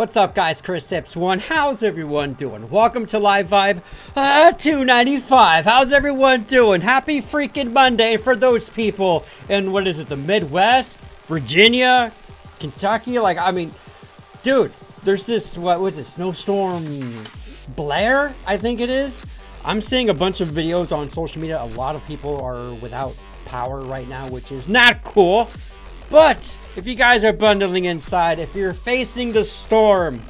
What's up, guys? Chris Tips1. How's everyone doing? Welcome to Live Vibe 295. How's everyone doing? Happy freaking Monday for those people in, what is it, the Midwest? Virginia? Kentucky? Like, I mean, dude, there's this, what was it, snowstorm Blair, I think it is. I'm seeing a bunch of videos on social media. A lot of people are without power right now, which is not cool. But if you guys are bundling inside, if you're facing the storm,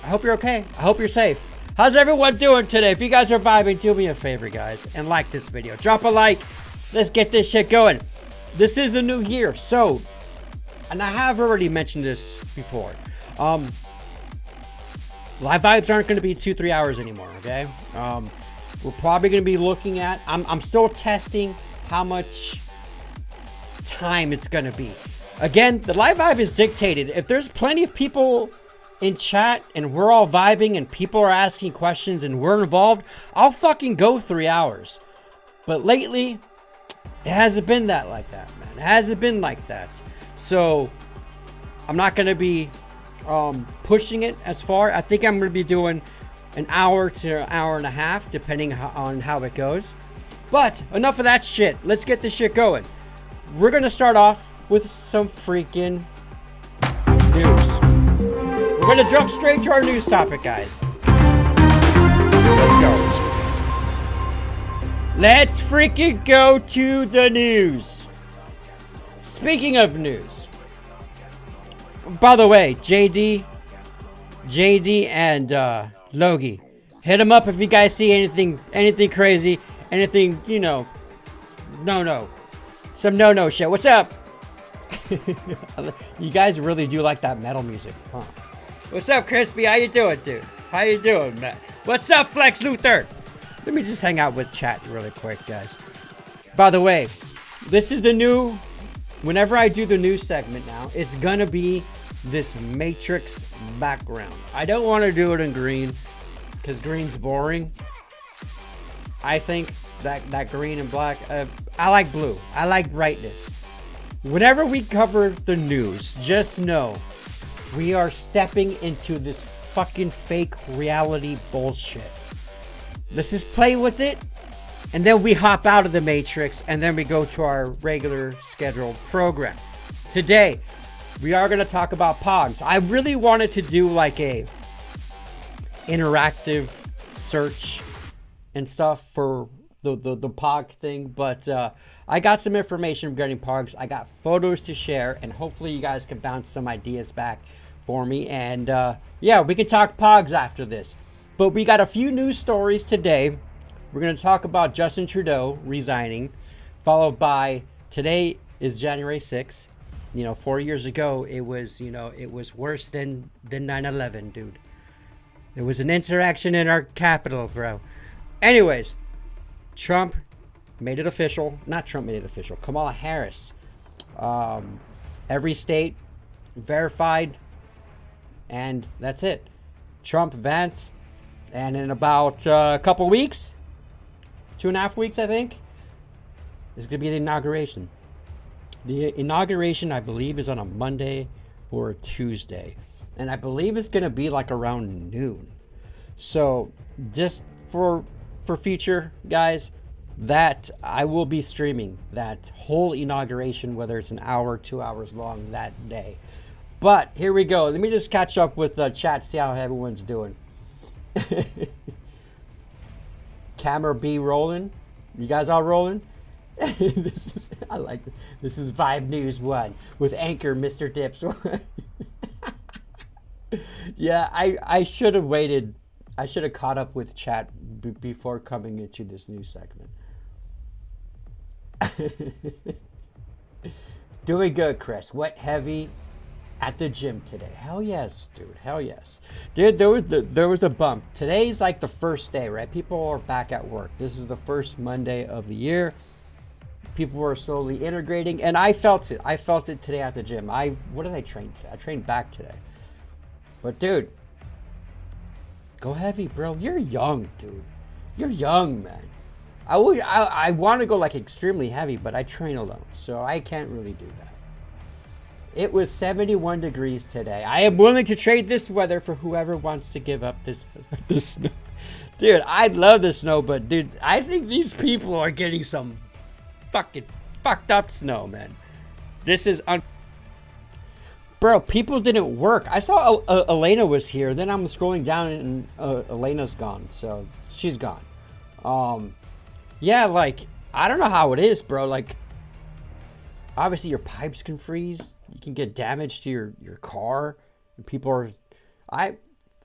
I hope you're okay. I hope you're safe. How's everyone doing today? If you guys are vibing, do me a favor, guys, and like this video. Drop a like. Let's get this shit going. This is a new year, so, and I have already mentioned this before. Live vibes aren't going to be 2-3 hours anymore, okay? We're probably going to be looking at, I'm still testing how much time it's going to be. Again, the live vibe is dictated. If there's plenty of people in chat and we're all vibing and people are asking questions and we're involved, I'll fucking go 3 hours. But lately, it hasn't been like that, man. It hasn't been like that. So, I'm not going to be pushing it as far. I think I'm going to be doing an hour to an hour and a half, depending on how it goes. But, enough of that shit. Let's get this shit going. We're going to start off with some freaking news. We're gonna jump straight to our news topic, guys. Let's go. Let's freaking go to the news. Speaking of news, by the way, JD and Logie, hit them up if you guys see anything crazy, anything, you know, some no shit. What's up? You guys really do like that metal music, huh? What's up, Crispy? How you doing, dude? How you doing, man? What's up, Flex Luther? Let me just hang out with chat really quick, guys. By the way, this is the new, whenever I do the news segment now, it's gonna be this matrix background. I don't want to do it in green because green's boring. I think that green and black, I like blue. I like brightness. Whenever we cover the news, just know we are stepping into this fucking fake reality bullshit. Let's just play with it, and then we hop out of the matrix, and then we go to our regular scheduled program. Today, we are going to talk about POGS. I really wanted to do like a interactive search and stuff for the POG thing, but I got some information regarding POGs. I got photos to share, and hopefully you guys can bounce some ideas back for me. And yeah, we can talk POGs after this. But we got a few news stories today. We're going to talk about Justin Trudeau resigning, followed by, today is January 6th. You know, 4 years ago, it was, you know, it was worse than 9/11, dude. There was an insurrection in our capital, bro. Anyways, Trump made it official. Not Trump made it official. Kamala Harris. Every state verified. And that's it. Trump, Vance. And in about a couple weeks, 2.5 weeks, I think, is going to be the inauguration. The inauguration, I believe, is on a Monday or a Tuesday. And I believe it's going to be like around noon. So just for future guys, that I will be streaming that whole inauguration, whether it's an hour, 2 hours long that day. But here we go. Let me just catch up with the chat, see how everyone's doing. Camera B rolling. You guys all rolling? I like this. This is Vibe News 1 with anchor Mr. Dips. Yeah, I should have waited. I should have caught up with chat before coming into this news segment. Doing good, Chris. Wet heavy at the gym today. Hell yes, dude. Hell yes. Dude, there was a bump. Today's like the first day, right? People are back at work. This is the first Monday of the year. People were slowly integrating, and I felt it. I felt it today at the gym. What did I train today? I trained back today. But dude, go heavy, bro. You're young, dude. You're young, man. I want to go like extremely heavy, but I train alone, so I can't really do that. It was 71 degrees today. I am willing to trade this weather for whoever wants to give up this snow. Dude, I'd love the snow, but dude, I think these people are getting some fucking fucked up snow, man. This is Bro, people didn't work. I saw Elena was here. Then I'm scrolling down and Elena's gone. So she's gone. Yeah, like, I don't know how it is, bro. Like, obviously your pipes can freeze. You can get damage to your car. And people are...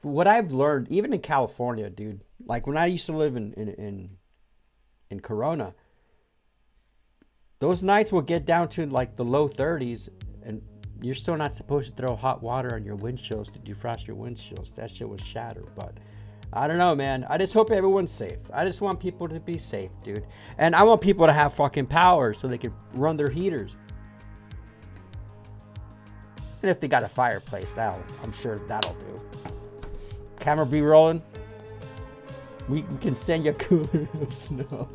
What I've learned, even in California, dude, like when I used to live in Corona, those nights will get down to like the low 30s, and you're still not supposed to throw hot water on your windshields to defrost your windshields. That shit was shattered. But I don't know, man. I just hope everyone's safe. I just want people to be safe, dude. And I want people to have fucking power so they can run their heaters. And if they got a fireplace, I'm sure that'll do. Camera be rolling. We can send you a cooler of snow.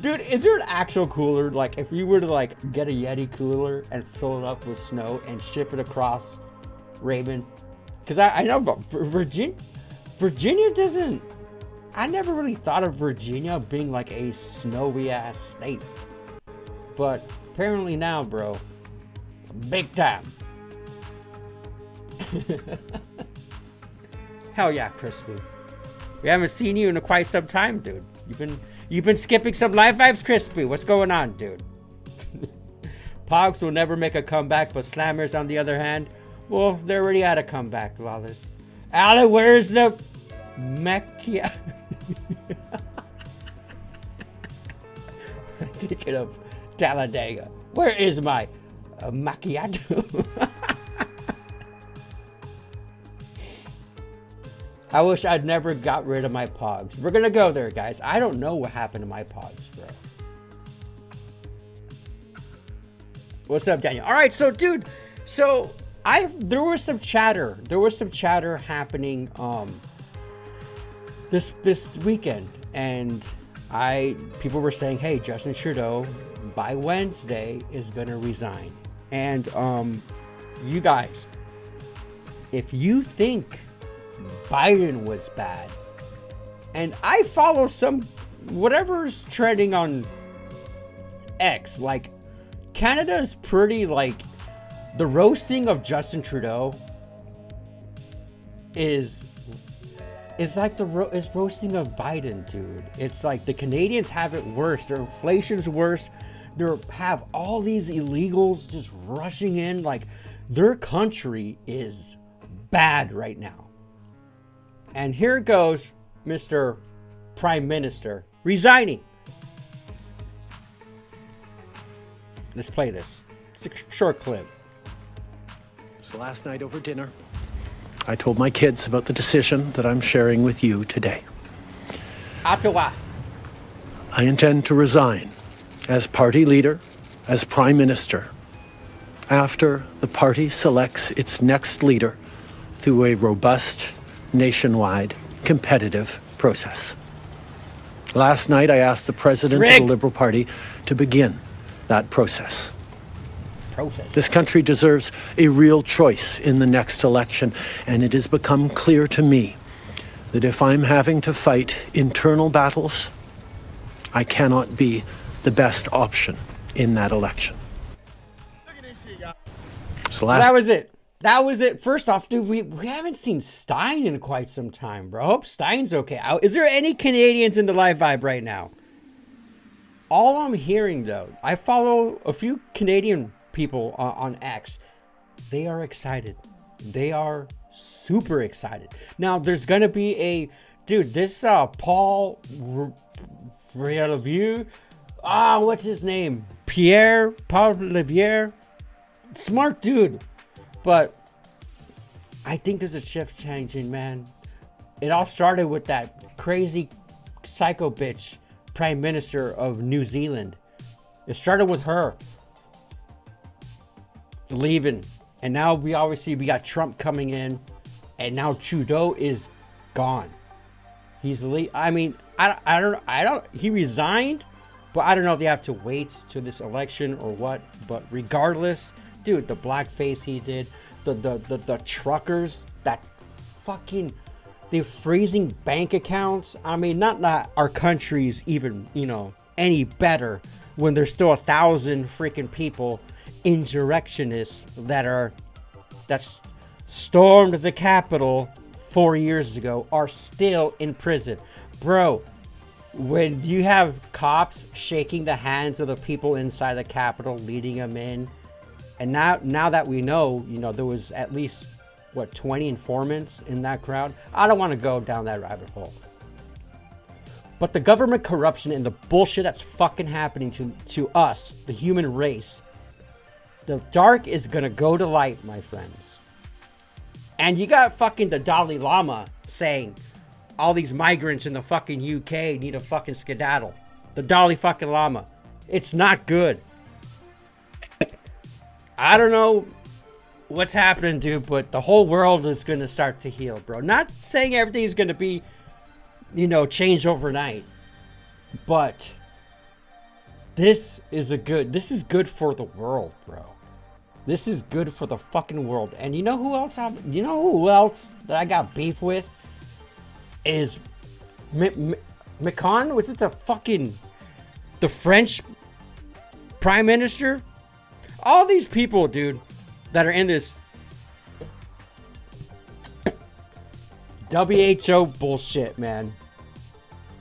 Dude, is there an actual cooler? Like, if you were to like get a Yeti cooler and fill it up with snow and ship it across Raymond? Because I know Virginia doesn't... I never really thought of Virginia being like a snowy ass state. But apparently now, bro. Big time. Hell yeah, Crispy. We haven't seen you in quite some time, dude. You've been skipping some live vibes, Crispy. What's going on, dude? POGS will never make a comeback, but Slammers, on the other hand, well, they're already at a comeback, Lawless. Alan, where's the macchiato? Thinking of Talladega. Where is my macchiato? I wish I'd never got rid of my POGS. We're gonna go there, guys. I don't know what happened to my POGS, bro. What's up, Daniel? All right, so dude, there was some chatter. There was some chatter happening this weekend, and people were saying, hey, Justin Trudeau by Wednesday is gonna resign. And you guys, if you think Biden was bad, and I follow whatever's trending on X, like Canada is pretty, like, the roasting of Justin Trudeau is like it's roasting of Biden, dude. It's like the Canadians have it worse. Their inflation's worse. They have all these illegals just rushing in. Like, their country is bad right now. And here goes Mr. Prime Minister resigning. Let's play this. It's a short clip. So last night over dinner, I told my kids about the decision that I'm sharing with you today. Ottawa. I intend to resign as party leader, as Prime Minister, after the party selects its next leader through a robust, nationwide, competitive process. Last night, I asked the President of the Liberal Party to begin that process. This country deserves a real choice in the next election, and it has become clear to me that if I'm having to fight internal battles, I cannot be the best option in that election. So that was it. That was it. First off, dude, we haven't seen Stein in quite some time, bro. I hope Stein's okay. Is there any Canadians in the live vibe right now? All I'm hearing, though, I follow a few Canadian people on X. They are excited. They are super excited. Now, there's going to be this Paul Review. What's his name? Paul Levier. Smart dude. But I think there's a shift changing, man. It all started with that crazy psycho bitch Prime Minister of New Zealand. It started with her leaving. And now we got Trump coming in. And now Trudeau is gone. He's I mean, I don't he resigned, But I don't know if they have to wait to this election or what. But regardless, dude, the blackface he did, the truckers that fucking, they're freezing bank accounts. I mean, not our country's even, you know, any better when there's still 1,000 freaking people, insurrectionists that's stormed the Capitol 4 years ago, are still in prison. Bro, when you have cops shaking the hands of the people inside the Capitol, leading them in, and now that we know, you know, there was at least, what, 20 informants in that crowd? I don't want to go down that rabbit hole. But the government corruption and the bullshit that's fucking happening to us, the human race, the dark is gonna go to light, my friends. And you got fucking the Dalai Lama saying all these migrants in the fucking UK need a fucking skedaddle. The Dalai fucking Lama. It's not good. I don't know what's happening, dude, but the whole world is going to start to heal, bro. Not saying everything's going to be, you know, changed overnight. But this is good for the world, bro. This is good for the fucking world. And you know who else that I got beef with is Macron? Was it the French Prime Minister? All these people, dude, that are in this WHO bullshit, man.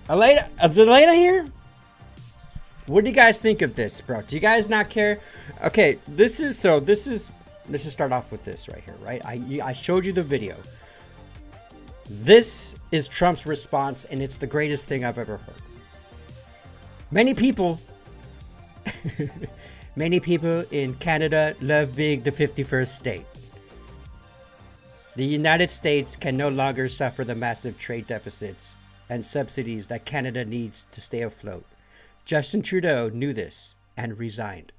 Is Elena here? What do you guys think of this, bro? Do you guys not care? Okay, let's just start off with this right here, right? I showed you the video. This is Trump's response, and it's the greatest thing I've ever heard. Many people in Canada love being the 51st state. The United States can no longer suffer the massive trade deficits and subsidies that Canada needs to stay afloat. Justin Trudeau knew this and resigned.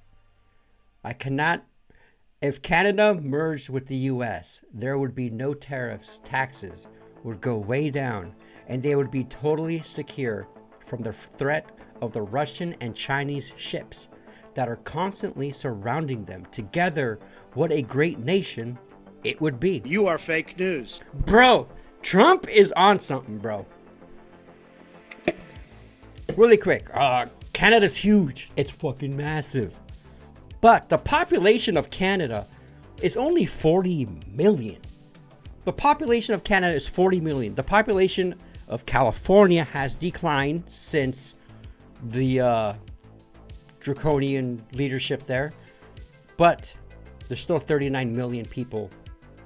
If Canada merged with the US, there would be no tariffs, taxes would go way down, and they would be totally secure from the threat of the Russian and Chinese ships that are constantly surrounding them. Together, what a great nation it would be. You are fake news. Bro, Trump is on something, bro. Really quick, Canada's huge. It's fucking massive. But the population of Canada is only 40 million. The population of Canada is 40 million. The population of California has declined since the draconian leadership there. But there's still 39 million people.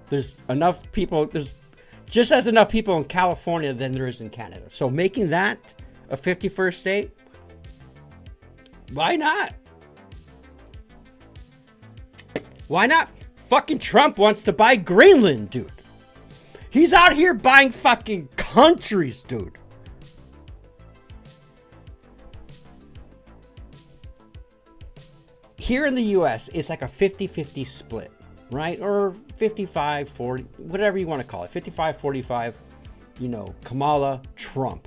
There's just as enough people in California than there is in Canada. So making that a 51st state, why not? Why not? Fucking Trump wants to buy Greenland, dude. He's out here buying fucking countries, dude. Here in the US, it's like a 50-50 split, right? Or 55-40, whatever you want to call it. 55-45, you know, Kamala, Trump.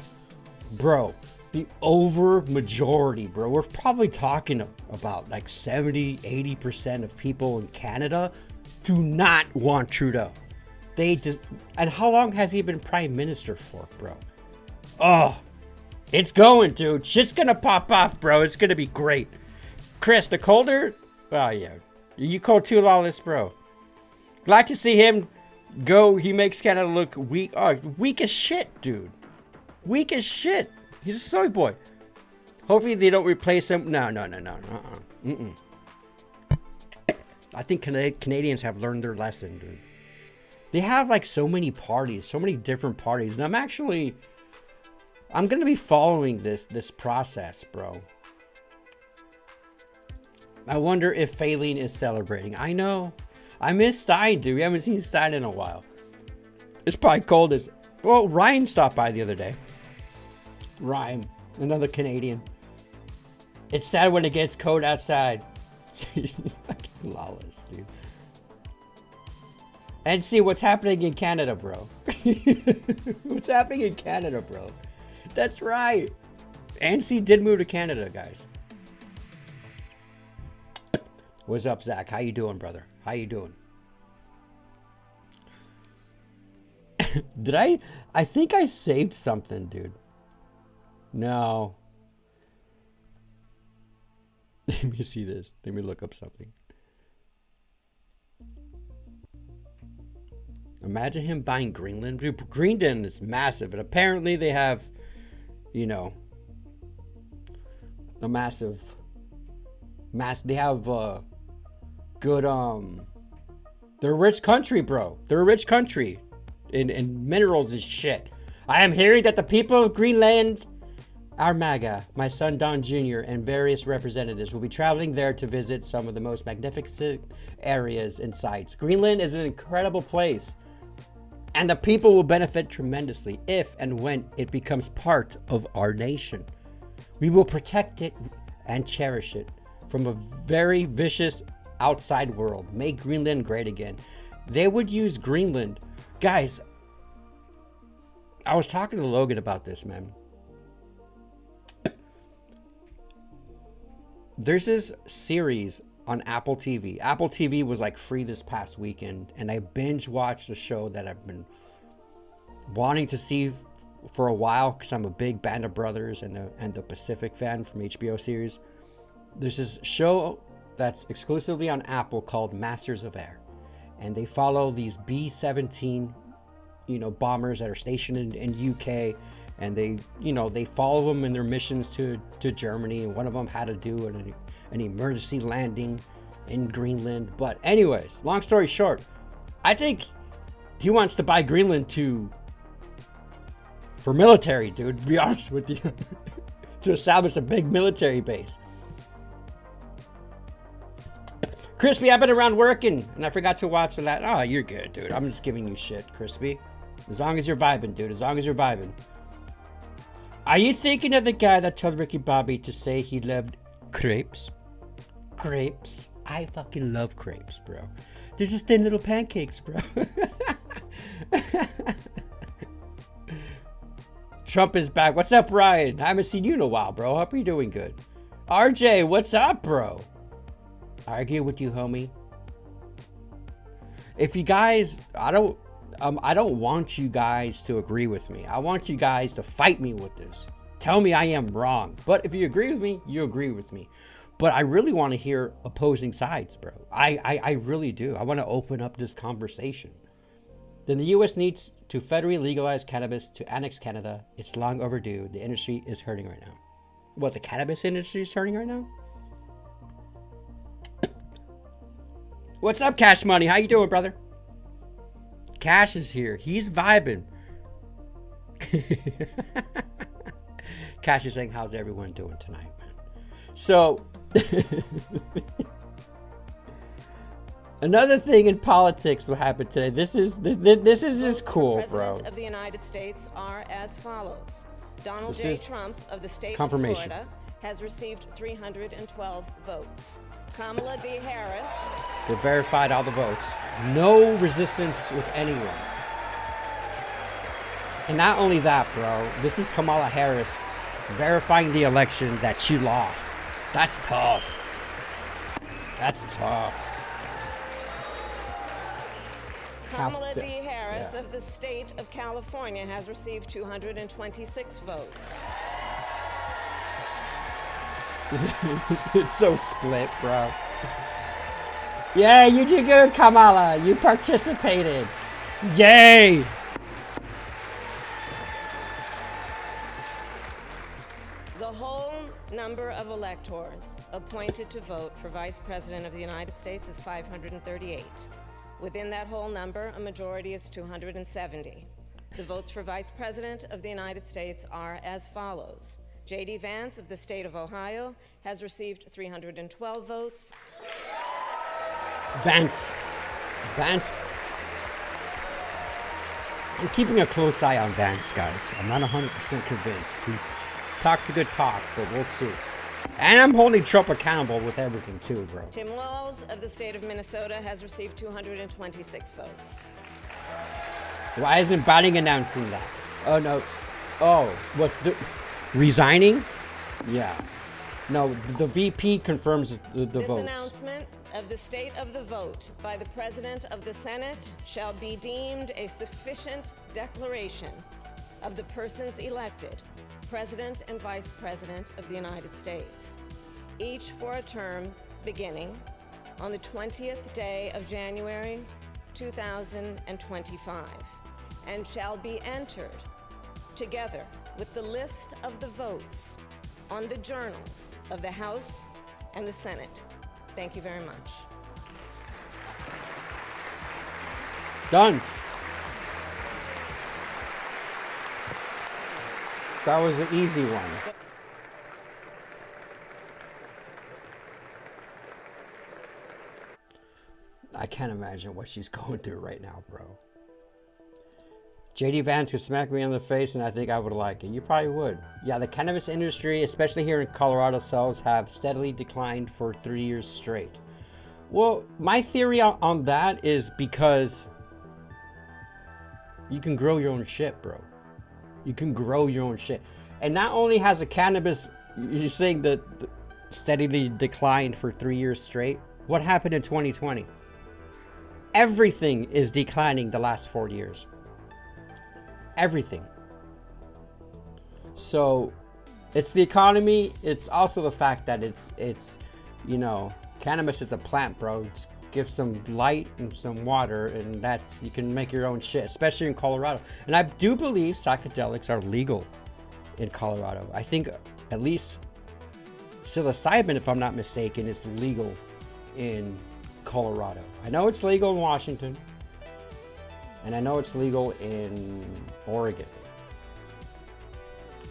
Bro, the over majority, bro. We're probably talking about like 70-80% of people in Canada do not want Trudeau. And how long has he been prime minister for, bro? Oh, it's going, dude. Shit's gonna pop off, bro. It's gonna be great. Chris, the colder? Oh, yeah. You cold too, Lawless, bro. Glad to see him go. He makes Canada look weak. Oh, weak as shit, dude. Weak as shit. He's a soy boy. Hopefully they don't replace him. No. Mm-mm. I think Canadians have learned their lesson, dude. They have like so many parties, so many different parties. And I'm going to be following this process, bro. I wonder if Failing is celebrating. I know. I miss Stein, dude. We haven't seen Stein in a while. It's probably cold as... Well, Ryan stopped by the other day. Ryan, another Canadian. It's sad when it gets cold outside. Lawless, dude. And see what's happening in Canada, bro. What's happening in Canada, bro? That's right. Ansi did move to Canada, guys. What's up, Zach? How you doing, brother? How you doing? Did I think I saved something, dude. No. Let me see this. Let me look up something. Imagine him buying Greenland. Dude, Greenland is massive, and apparently they have, you know, a massive they have good they're a rich country, bro. They're a rich country in minerals and shit. I am hearing that the people of Greenland, our MAGA, my son Don Jr., and various representatives will be traveling there to visit some of the most magnificent areas and sites. Greenland is an incredible place, and the people will benefit tremendously if and when it becomes part of our nation. We will protect it and cherish it from a very vicious outside world. Make Greenland great again. They would use Greenland. Guys, I was talking to Logan about this, man. There's this series on Apple TV. Apple TV was like free this past weekend, and I binge watched a show that I've been wanting to see for a while because I'm a big Band of Brothers and the Pacific fan from HBO series. There's this show that's exclusively on Apple called Masters of Air, and they follow these B-17, you know, bombers that are stationed in UK, and they follow them in their missions to Germany, and one of them had to do an emergency landing in Greenland. But anyways, long story short, I think he wants to buy Greenland for military, dude, to be honest with you. To establish a big military base. Crispy, I've been around working and I forgot to watch the last. Oh, you're good, dude. I'm just giving you shit, Crispy. As long as you're vibing, dude. As long as you're vibing. Are you thinking of the guy that told Ricky Bobby to say he loved crepes? Crepes. I fucking love crepes, bro. They're just thin little pancakes, bro. Trump is back. What's up, Ryan? I haven't seen you in a while, bro. Hope you're doing good. RJ, what's up, bro? Argue with you, homie. If you guys, I don't want you guys to agree with me. I want you guys to fight me with this. Tell me I am wrong. But if you agree with me, you agree with me. But I really want to hear opposing sides, bro. I really do. I want to open up this conversation. Then the U.S. needs to federally legalize cannabis to annex Canada. It's long overdue. The industry is hurting right now. What, the cannabis industry is hurting right now? What's up, Cash Money? How you doing, brother? Cash is here. He's vibing. Cash is saying, how's everyone doing tonight, man? So, another thing in politics what happened today. This is just cool, bro. President of the United States are as follows. Donald J. Trump of the state of Florida has received 312 votes. Kamala D. Harris. They verified all the votes. No resistance with anyone. And not only that, bro. This is Kamala Harris verifying the election that she lost. That's tough. That's tough. Kamala D. Harris of the state of California has received 226 votes. It's so split, bro. Yeah, you did good, Kamala. You participated. Yay! The whole number of electors appointed to vote for Vice President of the United States is 538. Within that whole number, a majority is 270. The votes for Vice President of the United States are as follows. J.D. Vance of the state of Ohio has received 312 votes. Vance. I'm keeping a close eye on Vance, guys. I'm not 100% convinced. He talks a good talk, but we'll see. And I'm holding Trump accountable with everything too, bro. Tim Walz of the state of Minnesota has received 226 votes. Why isn't Biden announcing that? Oh, no. Oh, what? Resigning? Yeah. No, the VP confirms the This votes. announcement of the state of the vote by the President of the Senate shall be deemed a sufficient declaration of the persons elected President and Vice President of the United States, each for a term beginning on the 20th day of January 2025, and shall be entered together with the list of the votes on the journals of the House and the Senate. Thank you very much. Done. That was an easy one. I can't imagine what she's going through right now, bro. JD Vance could smack me on the face and I think I would like it. You probably would. Yeah, the cannabis industry, especially here in Colorado, sales have steadily declined for 3 years straight. Well, my theory on that is because you can grow your own shit, bro. You can grow your own shit. And not only has the cannabis, you're saying that steadily declined for 3 years straight. What happened in 2020? Everything is declining the last 4 years. Everything. So it's the economy. It's also the fact that it's you know, cannabis is a plant, bro. Give some light and some water, and that you can make your own shit, especially in Colorado. And I do believe psychedelics are legal in Colorado. I think at least psilocybin, if I'm not mistaken, is legal in Colorado. I know it's legal in Washington, and I know it's legal in Oregon.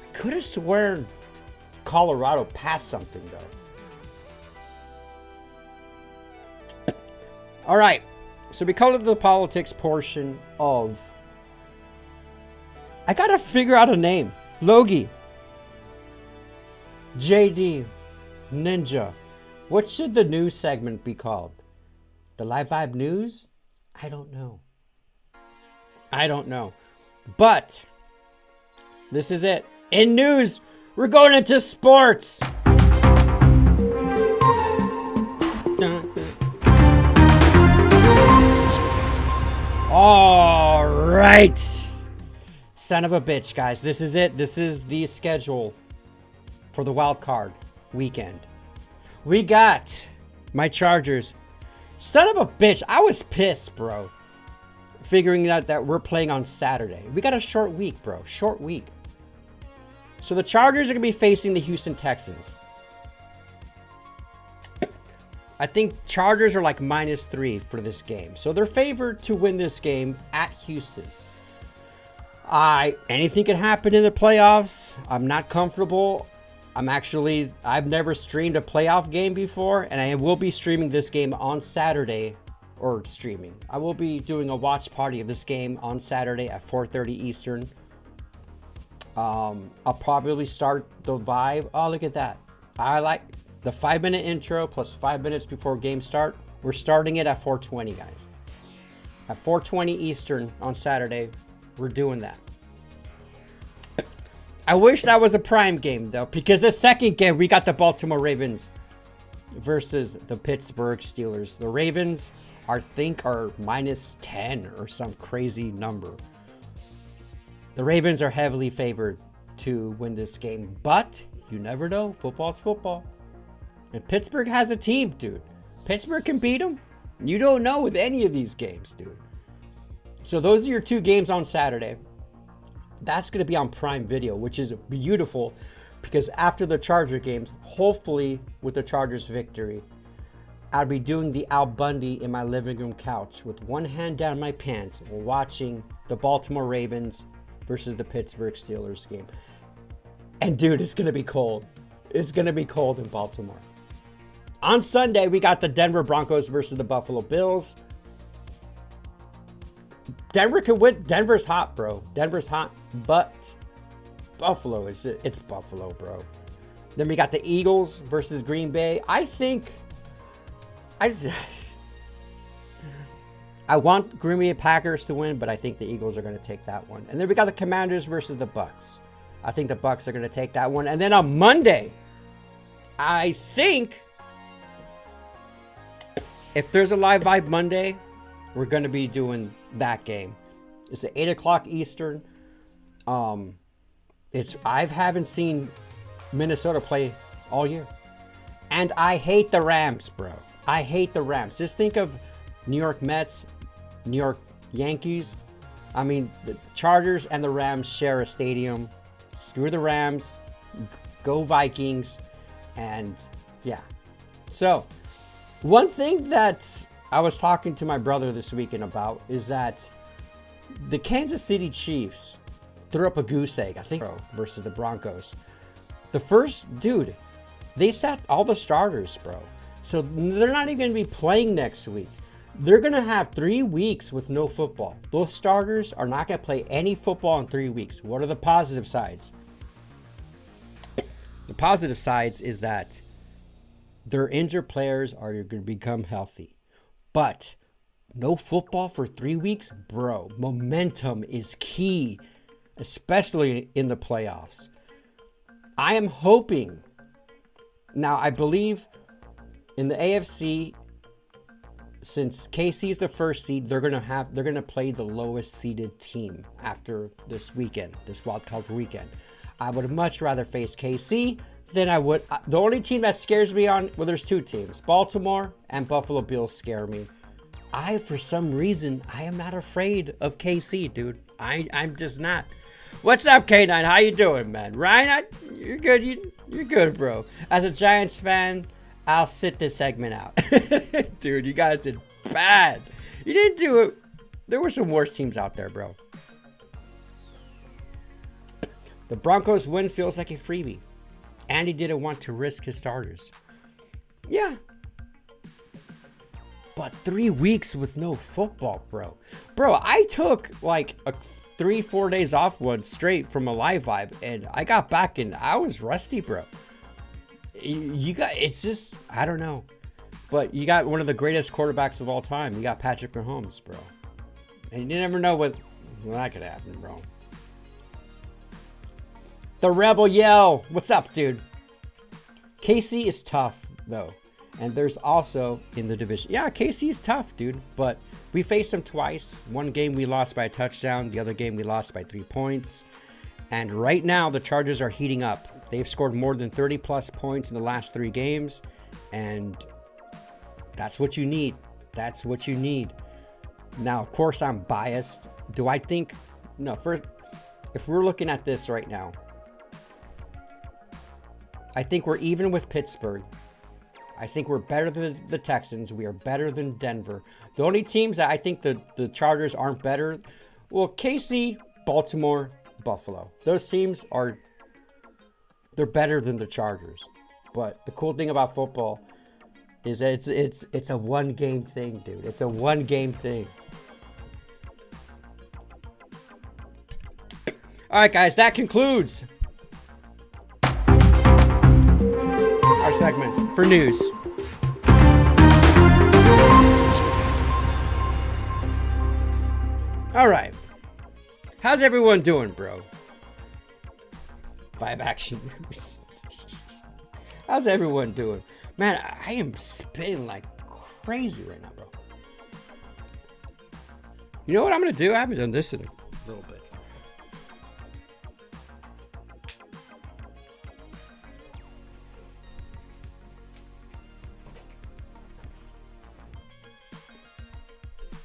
I could have sworn Colorado passed something though. All right, so we come to the politics portion of. I gotta figure out a name. Logie, JD, Ninja. What should the news segment be called? The Live Vibe News? I don't know. I don't know. But this is it. In news, we're going into sports. All right. Son of a bitch, guys. This is it. This is the schedule for the wild card weekend. We got my Chargers. Son of a bitch. I was pissed, bro. Figuring out that we're playing on Saturday. We got a short week, bro. Short week. So the Chargers are going to be facing the Houston Texans. I think Chargers are like -3 for this game. So they're favored to win this game at Houston. Anything can happen in the playoffs. I'm not comfortable. I've never streamed a playoff game before, and I will be streaming this game on Saturday. I will be doing a watch party of this game on Saturday at 4:30 Eastern. I'll probably start the vibe. Oh, look at that. I like the 5-minute intro plus 5 minutes before game start. We're starting it at 4:20, guys. At 4:20 Eastern on Saturday, we're doing that. I wish that was a prime game, though, because the second game, we got the Baltimore Ravens versus the Pittsburgh Steelers. The Ravens, I think, are -10 or some crazy number. The Ravens are heavily favored to win this game, but you never know. Football's football. And Pittsburgh has a team, dude. Pittsburgh can beat them. You don't know with any of these games, dude. So those are your two games on Saturday. That's going to be on Prime Video, which is beautiful because after the Charger games, hopefully with the Chargers victory, I'll be doing the Al Bundy in my living room couch with one hand down my pants watching the Baltimore Ravens versus the Pittsburgh Steelers game. And dude, it's going to be cold. It's going to be cold in Baltimore. On Sunday, we got the Denver Broncos versus the Buffalo Bills. Denver could win. Denver's hot, bro. Denver's hot, but Buffalo it's Buffalo, bro. Then we got the Eagles versus Green Bay. I want Green Bay Packers to win, but I think the Eagles are going to take that one. And then we got the Commanders versus the Bucks. I think the Bucks are going to take that one. And then on Monday, I think if there's a live vibe Monday, we're going to be doing that game. It's at 8 o'clock Eastern. I haven't seen Minnesota play all year. And I hate the Rams, bro. I hate the Rams. Just think of New York Mets, New York Yankees. I mean, the Chargers and the Rams share a stadium. Screw the Rams. Go Vikings. And yeah. So, one thing that I was talking to my brother this weekend about is that the Kansas City Chiefs threw up a goose egg, I think, versus the Broncos. The first, dude, they sat all the starters, bro. So they're not even going to be playing next week. They're going to have 3 weeks with no football. Those starters are not going to play any football in 3 weeks. What are the positive sides? The positive sides is that their injured players are going to become healthy. But no football for 3 weeks? Bro, momentum is key, especially in the playoffs. I am hoping. Now, I believe in the AFC, since KC is the first seed, they're gonna play the lowest seeded team after this weekend, this wild card weekend. I would much rather face KC than I would. The only team that scares me there's two teams, Baltimore and Buffalo Bills scare me. For some reason, I am not afraid of KC, dude. I'm just not. What's up, K9? How you doing, man? Ryan, you're good. You're good, bro. As a Giants fan, I'll sit this segment out. Dude, you guys did bad. You didn't do it. There were some worse teams out there, bro. The Broncos win feels like a freebie. Andy didn't want to risk his starters. Yeah. But 3 weeks with no football, bro. Bro, I took like 3-4 days off one straight from a live vibe, and I got back and I was rusty, bro. It's just, I don't know. But you got one of the greatest quarterbacks of all time. You got Patrick Mahomes, bro. And you never know what that could happen, bro. The Rebel Yell. What's up, dude? KC is tough, though. And there's also in the division. Yeah, KC is tough, dude. But we faced them twice. One game we lost by a touchdown. The other game we lost by 3 points. And right now, the Chargers are heating up. They've scored more than 30-plus points in the last 3 games. And that's what you need. That's what you need. Now, of course, I'm biased. Do I think... No, first, if we're looking at this right now, I think we're even with Pittsburgh. I think we're better than the Texans. We are better than Denver. The only teams that I think the Chargers aren't better, well, KC, Baltimore, Buffalo. Those teams are, they're better than the Chargers. But the cool thing about football is that it's a one-game thing, dude. It's a one-game thing. All right, guys, that concludes our segment for news. All right. How's everyone doing, bro? 5 action news. How's everyone doing? Man, I am spitting like crazy right now, bro. You know what I'm going to do? I haven't done this in a little bit.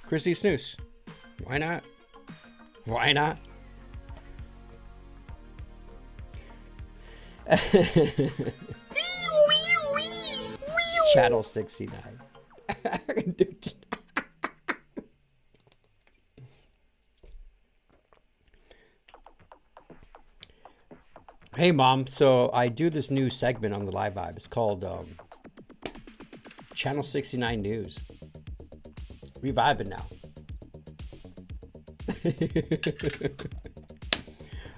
Chrissy Snooze. Why not? Why not? Channel 69. Hey, Mom. So I do this new segment on the Live Vibe. It's called Channel 69 News. We vibing now.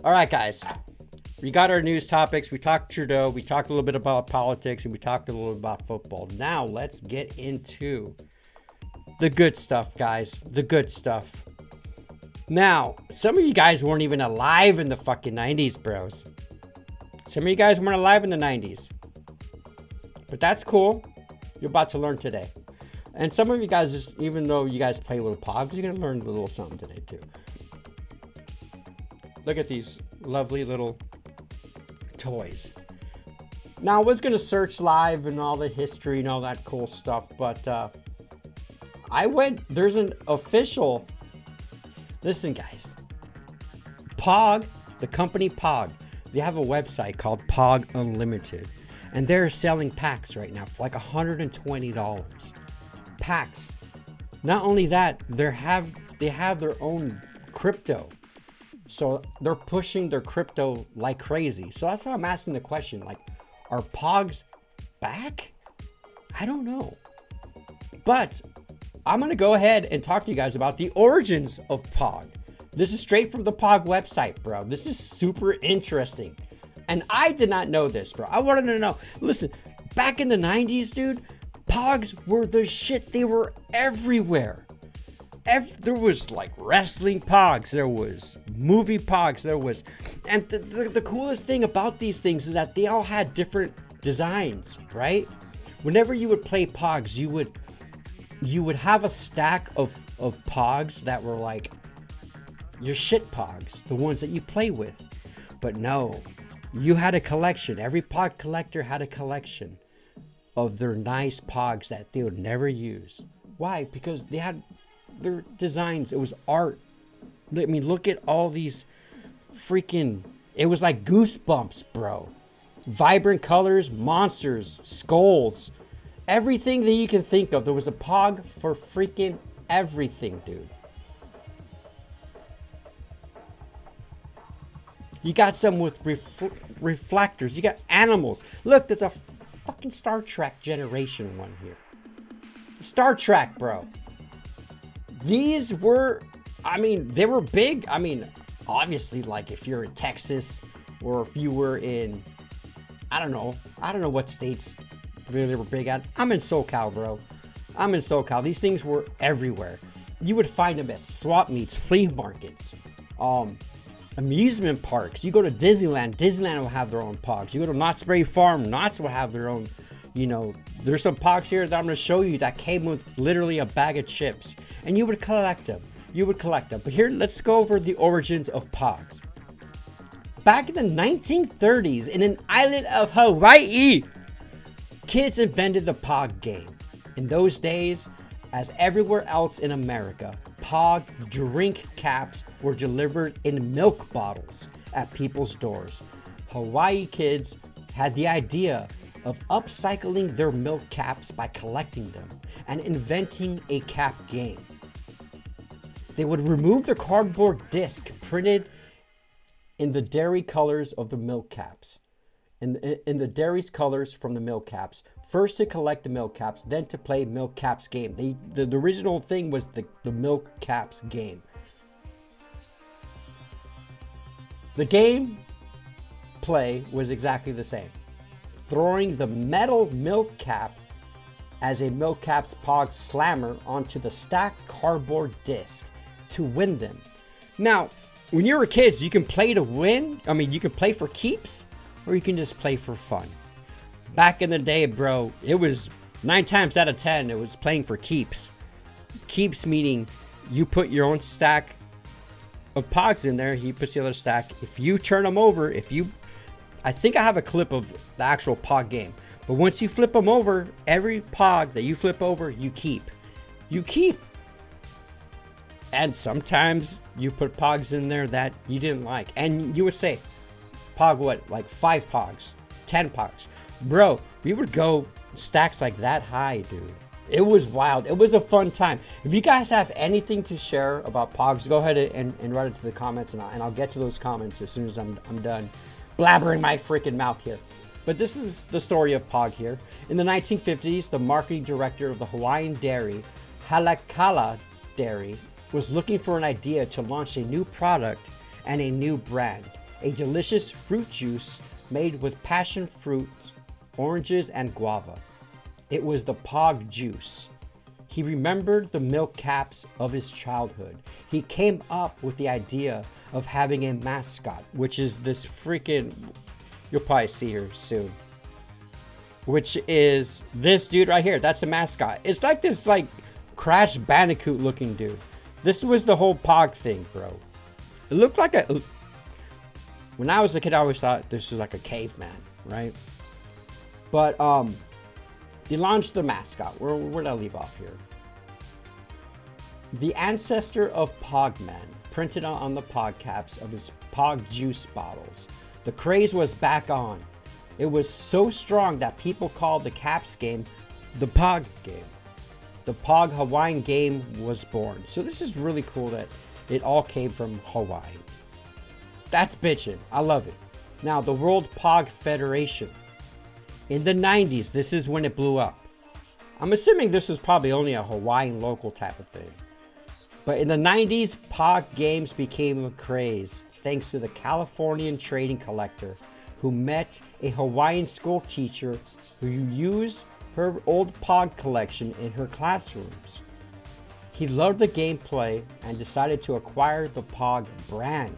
All right, guys. We got our news topics. We talked Trudeau. We talked a little bit about politics, and we talked a little bit about football. Now, let's get into the good stuff, guys. The good stuff. Now, some of you guys weren't even alive in the fucking 90s, bros. Some of you guys weren't alive in the 90s. But that's cool. You're about to learn today. And some of you guys, even though you guys play with POGs, you're going to learn a little something today too. Look at these lovely little toys. Now, I was going to search live and all the history and all that cool stuff, but there's an official, listen guys, POG, the company POG, they have a website called POG Unlimited, and they're selling packs right now for like $120. Packs. Not only that, they have their own crypto. So they're pushing their crypto like crazy. So that's why I'm asking the question, like, are POGs back? I don't know. But I'm going to go ahead and talk to you guys about the origins of POG. This is straight from the POG website, bro. This is super interesting. And I did not know this, bro. I wanted to know. Listen, back in the 90s, dude, POGs were the shit. They were everywhere. There was like wrestling POGs, there was movie POGs, there was, and the coolest thing about these things is that they all had different designs, right? Whenever you would play POGs, you would have a stack of POGs that were like your shit POGs, the ones that you play with. But no, you had a collection. Every POG collector had a collection of their nice POGs that they would never use. Why? Because they had their designs. It was art. I mean, look at all these freaking, it was like Goosebumps, bro. Vibrant colors, monsters, skulls, everything that you can think of. There was a POG for freaking everything, dude. You got some with reflectors. You got animals. Look, there's a fucking Star Trek Generation one here. Star Trek, bro. These were, I mean, they were big. I mean, obviously, like if you're in Texas or if you were in, I don't know what states they were big at. I'm in SoCal, bro. I'm in SoCal. These things were everywhere. You would find them at swap meets, flea markets, amusement parks. You go to Disneyland, Disneyland will have their own POGs. You go to Knott's Berry Farm, Knott's will have their own, you know, there's some POGs here that I'm going to show you that came with literally a bag of chips. And you would collect them. But here, let's go over the origins of POGs. Back in the 1930s, in an island of Hawaii, kids invented the POG game. In those days, as everywhere else in America, POG drink caps were delivered in milk bottles at people's doors. Hawaii kids had the idea of upcycling their milk caps by collecting them and inventing a cap game. They would remove the cardboard disc printed in the dairy colors of the milk caps, in the dairy's colors from the milk caps, first to collect the milk caps, then to play milk caps game. The original thing was the milk caps game. The game play was exactly the same. Throwing the metal milk cap as a milk caps POG slammer onto the stacked cardboard disc to win them. Now, when you were kids, you can play to win. I mean, you can play for keeps or you can just play for fun. Back in the day, bro, it was 9 times out of 10, it was playing for keeps. Keeps meaning you put your own stack of POGs in there, he puts the other stack. If you turn them over, I think I have a clip of the actual POG game. But once you flip them over, every POG that you flip over, you keep. You keep. And sometimes you put POGs in there that you didn't like. And you would say, POG what? Like 5 POGs, 10 POGs. Bro, we would go stacks like that high, dude. It was wild. It was a fun time. If you guys have anything to share about POGs, go ahead and write it to the comments, and I'll get to those comments as soon as I'm done blabbering my freaking mouth here. But this is the story of POG here. In the 1950s, the marketing director of the Hawaiian dairy, Halakala Dairy, was looking for an idea to launch a new product and a new brand. A delicious fruit juice made with passion fruit, oranges, and guava. It was the POG juice. He remembered the milk caps of his childhood. He came up with the idea of having a mascot, which is this freaking You'll probably see her soon. Which is this dude right here. That's the mascot. It's like this like Crash Bandicoot looking dude. This was the whole POG thing, bro. It looked like a... When I was a kid, I always thought this was like a caveman, right? But they launched the mascot. Where'd I leave off here? The ancestor of Pogman printed on the POG caps of his POG juice bottles. The craze was back on. It was so strong that people called the caps game the POG game. The POG Hawaiian game was born. So this is really cool that it all came from Hawaii. That's bitchin'. I love it. Now, the World POG Federation. In the 90s, this is when it blew up. I'm assuming this was probably only a Hawaiian local type of thing. But in the 90s, POG games became a craze thanks to the Californian trading collector who met a Hawaiian school teacher who used her old POG collection in her classrooms. He loved the gameplay and decided to acquire the POG brand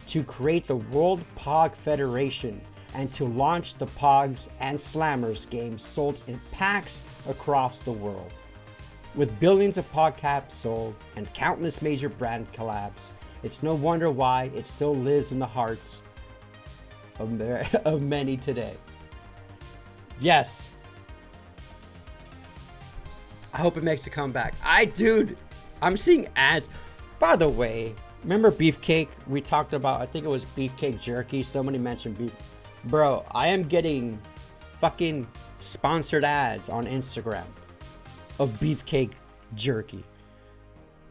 to create the World POG Federation and to launch the POGs and Slammers games sold in packs across the world. With billions of POG caps sold and countless major brand collabs, it's no wonder why it still lives in the hearts of many today. Yes. I hope it makes a comeback. Dude, I'm seeing ads. By the way, remember Beefcake? We talked about, I think it was Beefcake Jerky. Somebody mentioned beef. Bro, I am getting fucking sponsored ads on Instagram of Beefcake Jerky.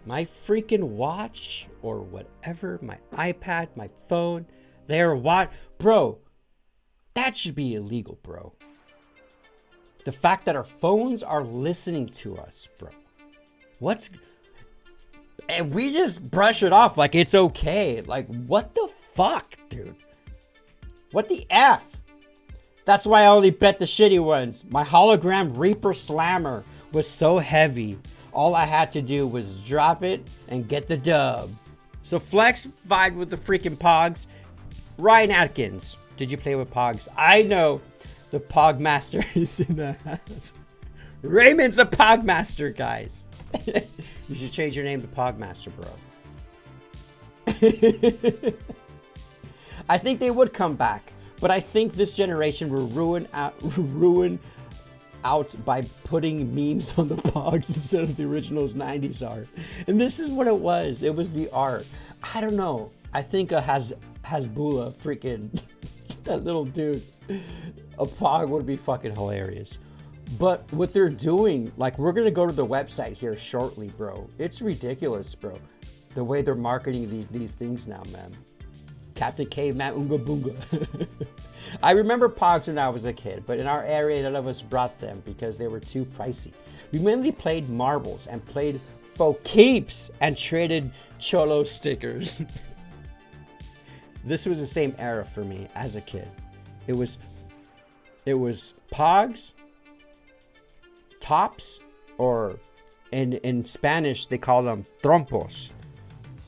My freaking watch or whatever, my iPad, my phone, they're what? Bro, that should be illegal, bro. The fact that our phones are listening to us, bro. And we just brush it off like it's okay. Like, what the fuck, dude? What the F? That's why I only bet the shitty ones. My hologram Reaper Slammer was so heavy. All I had to do was drop it and get the dub. So Flex vibed with the freaking Pogs. Ryan Atkins, did you play with Pogs? I know the Pog Master is in the house. Raymond's the Pog Master, guys. You should change your name to Pog Master, bro. I think they would come back, but I think this generation will ruin out by putting memes on the Pogs instead of the original's 90s art. And this is what it was. It was the art. I don't know. I think Hasbula, freaking that little dude, a Pog would be fucking hilarious. But what they're doing, like, we're gonna go to the website here shortly, bro. It's ridiculous, bro. The way they're marketing these things now, man. Captain Caveman Oonga Boonga. I remember Pogs when I was a kid, but in our area, none of us brought them because they were too pricey. We mainly played marbles and played for keeps and traded Cholo stickers. This was the same era for me as a kid. It was Pogs, tops, or in Spanish they call them trompos,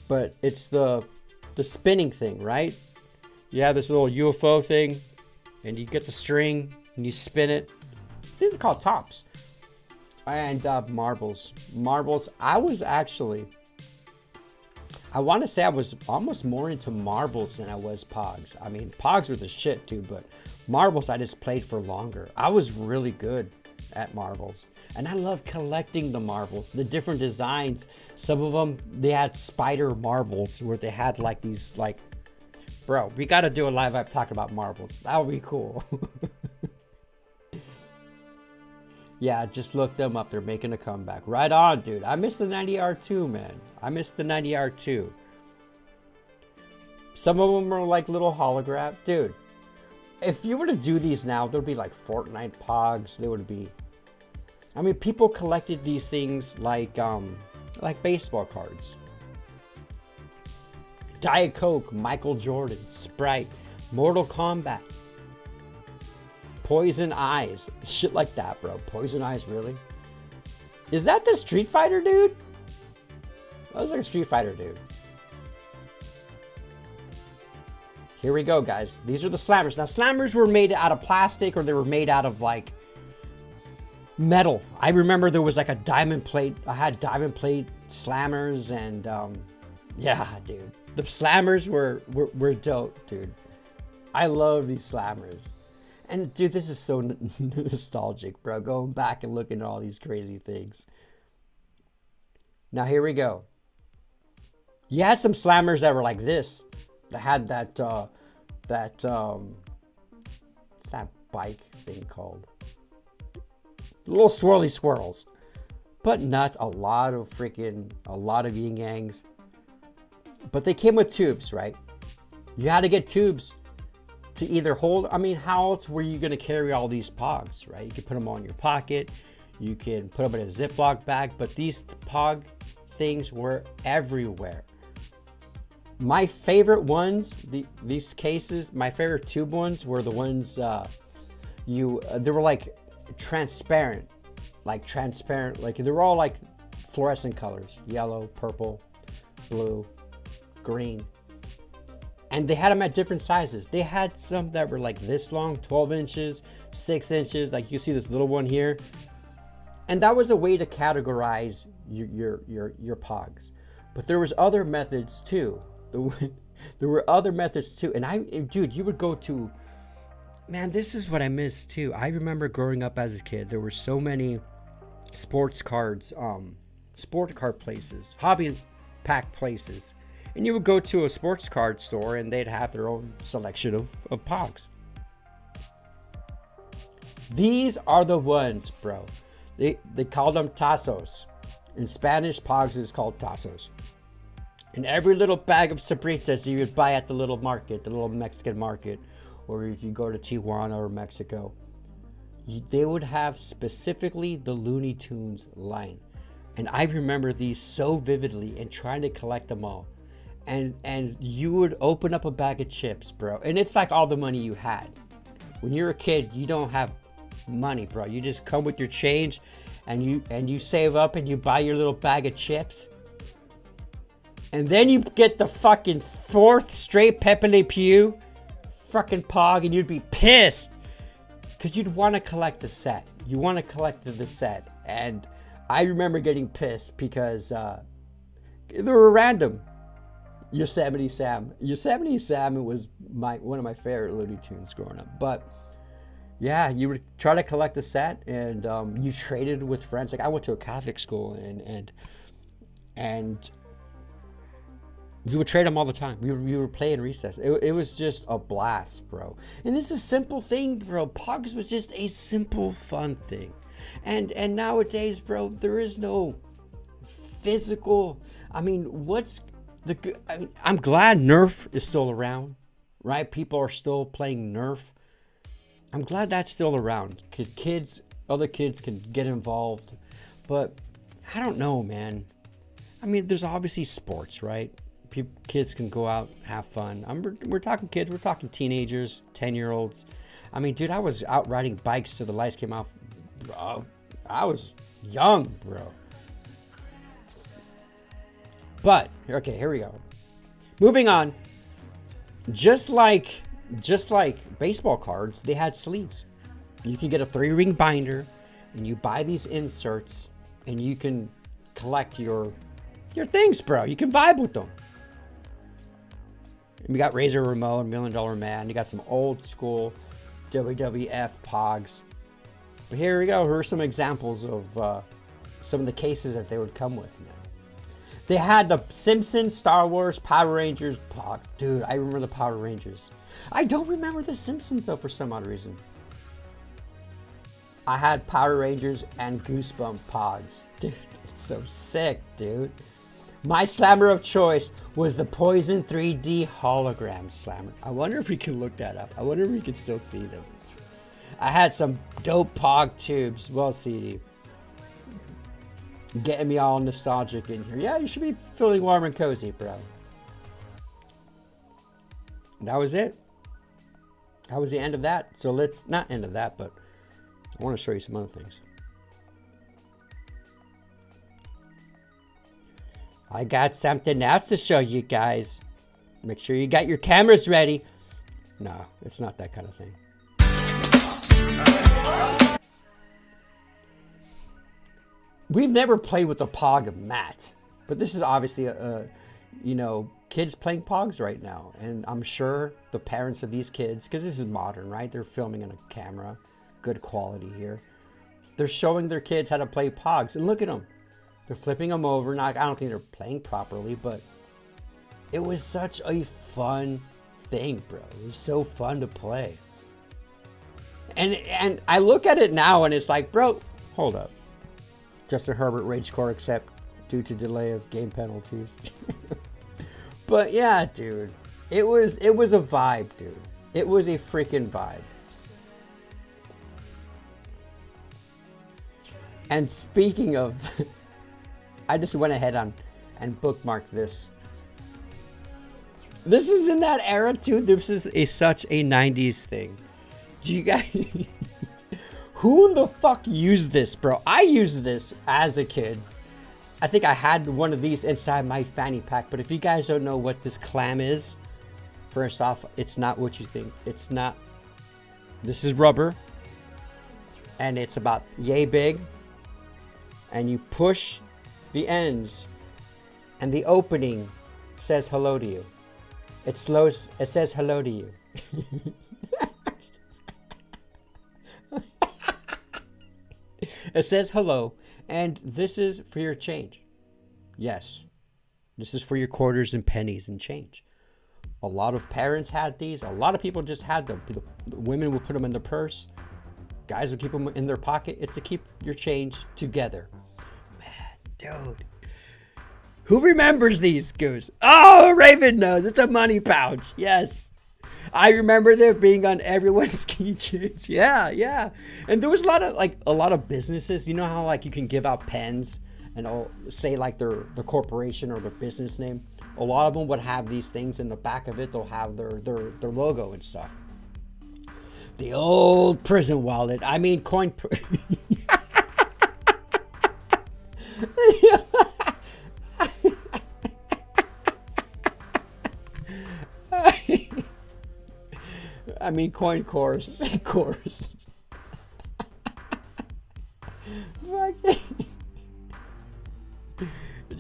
but it's the spinning thing, right? You have this little UFO thing and you get the string and you spin it. I think they're called tops. And marbles. I want to say I was almost more into marbles than I was Pogs. I mean, Pogs were the shit too, but marbles I just played for longer. I was really good at marbles. And I love collecting the marbles, the different designs. Some of them, they had spider marbles where they had like these, like, bro, we got to do a live app talking about marbles. That would be cool. Yeah, just look them up. They're making a comeback. Right on, dude. I miss the 90R too, man. I miss the 90R too. Some of them are like little holograph. Dude, if you were to do these now, there'd be like Fortnite Pogs. There would be... I mean, people collected these things like baseball cards. Diet Coke, Michael Jordan, Sprite, Mortal Kombat, Poison Eyes, shit like that, bro. Poison Eyes, really? Is that the Street Fighter dude? That was like a Street Fighter dude. here we go, guys. These are the slammers. Now, slammers were made out of plastic, or they were made out of like metal. I remember there was like a diamond plate. I had diamond plate slammers, and yeah, dude, the slammers were dope, dude. I love these slammers. And dude, this is so nostalgic, bro. Going back and looking at all these crazy things. Now here we go. You had some slammers that were like this. That had that what's that bike thing called? Little swirly swirls. But nuts, a lot of yin yangs. But they came with tubes, right? You had to get tubes to either hold. I mean, how else were you going to carry all these POGs, right? You could put them all in your pocket. You can put them in a Ziploc bag. But these POG things were everywhere. My favorite ones, these cases, my favorite tube ones were the ones they were like transparent, like they were all like fluorescent colors: yellow, purple, blue, green. And they had them at different sizes. They had some that were like this long, 12 inches, 6 inches. Like you see this little one here. And that was a way to categorize your POGs. But there was other methods too. There were other methods too. And dude, you would go to, man, this is what I miss too. I remember growing up as a kid, there were so many sport card places, hobby pack places. And you would go to a sports card store and they'd have their own selection of POGs. These are the ones, bro. They call them tazos. In Spanish, POGs is called tazos. And every little bag of Sabritas you would buy at the little market, the little Mexican market, or if you go to Tijuana or Mexico, they would have specifically the Looney Tunes line. And I remember these so vividly and trying to collect them all. And you would open up a bag of chips, bro. And it's like all the money you had. When you're a kid, you don't have money, bro. You just come with your change and you save up and you buy your little bag of chips. And then you get the fucking 4th straight Pepe Le Pew fucking POG, and you'd be pissed. Because you'd want to collect the set. You want to collect the set. And I remember getting pissed because they were random. Yosemite Sam. Yosemite Sam was one of my favorite Looney Tunes growing up. But yeah, you would try to collect the set, and you traded with friends. Like I went to a Catholic school, and you would trade them all the time. We were playing recess. It was just a blast, bro. And it's a simple thing, bro. POGs was just a simple, fun thing. And nowadays, bro, there is no physical. I mean, I'm glad Nerf is still around, right? People are still playing Nerf. I'm glad that's still around. Other kids can get involved. But I don't know, man. I mean, there's obviously sports, right? Kids can go out, have fun. We're talking kids. We're talking teenagers, 10-year-olds. I mean, dude, I was out riding bikes till the lights came off. Bro, I was young, bro. But, okay, here we go. Moving on. Just like baseball cards, they had sleeves. You can get a 3-ring binder, and you buy these inserts, and you can collect your things, bro. You can vibe with them. We got Razor Ramon, $1 Million Man. You got some old school WWF POGs. But here we go. Here are some examples of some of the cases that they would come with now. They had the Simpsons, Star Wars, Power Rangers POG. Dude, I remember the Power Rangers. I don't remember the Simpsons, though, for some odd reason. I had Power Rangers and Goosebump POGs. Dude, it's so sick, dude. My slammer of choice was the Poison 3D hologram slammer. I wonder if we can look that up. I wonder if we can still see them. I had some dope POG tubes. Well, CD. Getting me all nostalgic in here. Yeah, you should be feeling warm and cozy, bro. That was it. That was the end of that. So let's, not end of that, but I want to show you some other things. I got something else to show you guys. Make sure you got your cameras ready. No, it's not that kind of thing. We've never played with the Pog mat, but this is obviously you know, kids playing Pogs right now. And I'm sure the parents of these kids, because this is modern, right? They're filming on a camera, good quality here. They're showing their kids how to play Pogs, and look at them. They're flipping them over. Now, I don't think they're playing properly, but it was such a fun thing, bro. It was so fun to play. And I look at it now, and it's like, bro, hold up. Justin Herbert rage core except due to delay of game penalties. But yeah, dude, it was a vibe, dude. It was a freaking vibe. And speaking of, I just went ahead and bookmarked this. This is in that era too. This is such a 90s thing. Do you guys... Who in the fuck used this, bro? I used this as a kid. I think I had one of these inside my fanny pack. But if you guys don't know what this clam is, first off, it's not what you think. It's not. This is rubber. And it's about yay big. And you push the ends. And the opening says hello to you. It says hello to you. It says hello, and this is for your change. Yes, this is for your quarters and pennies and change. A lot of parents had these. A lot of people just had them. The women would put them in their purse. Guys would keep them in their pocket. It's to keep your change together. Man, dude. Who remembers these goose? Oh, Raven knows. It's a money pouch. Yes. I remember there being on everyone's keychains. Yeah. And there was a lot of businesses. You know how like you can give out pens and say like their corporation or their business name. A lot of them would have these things in the back of it. They'll have their logo and stuff. The old prison wallet. I mean, coin. I mean, coin course. You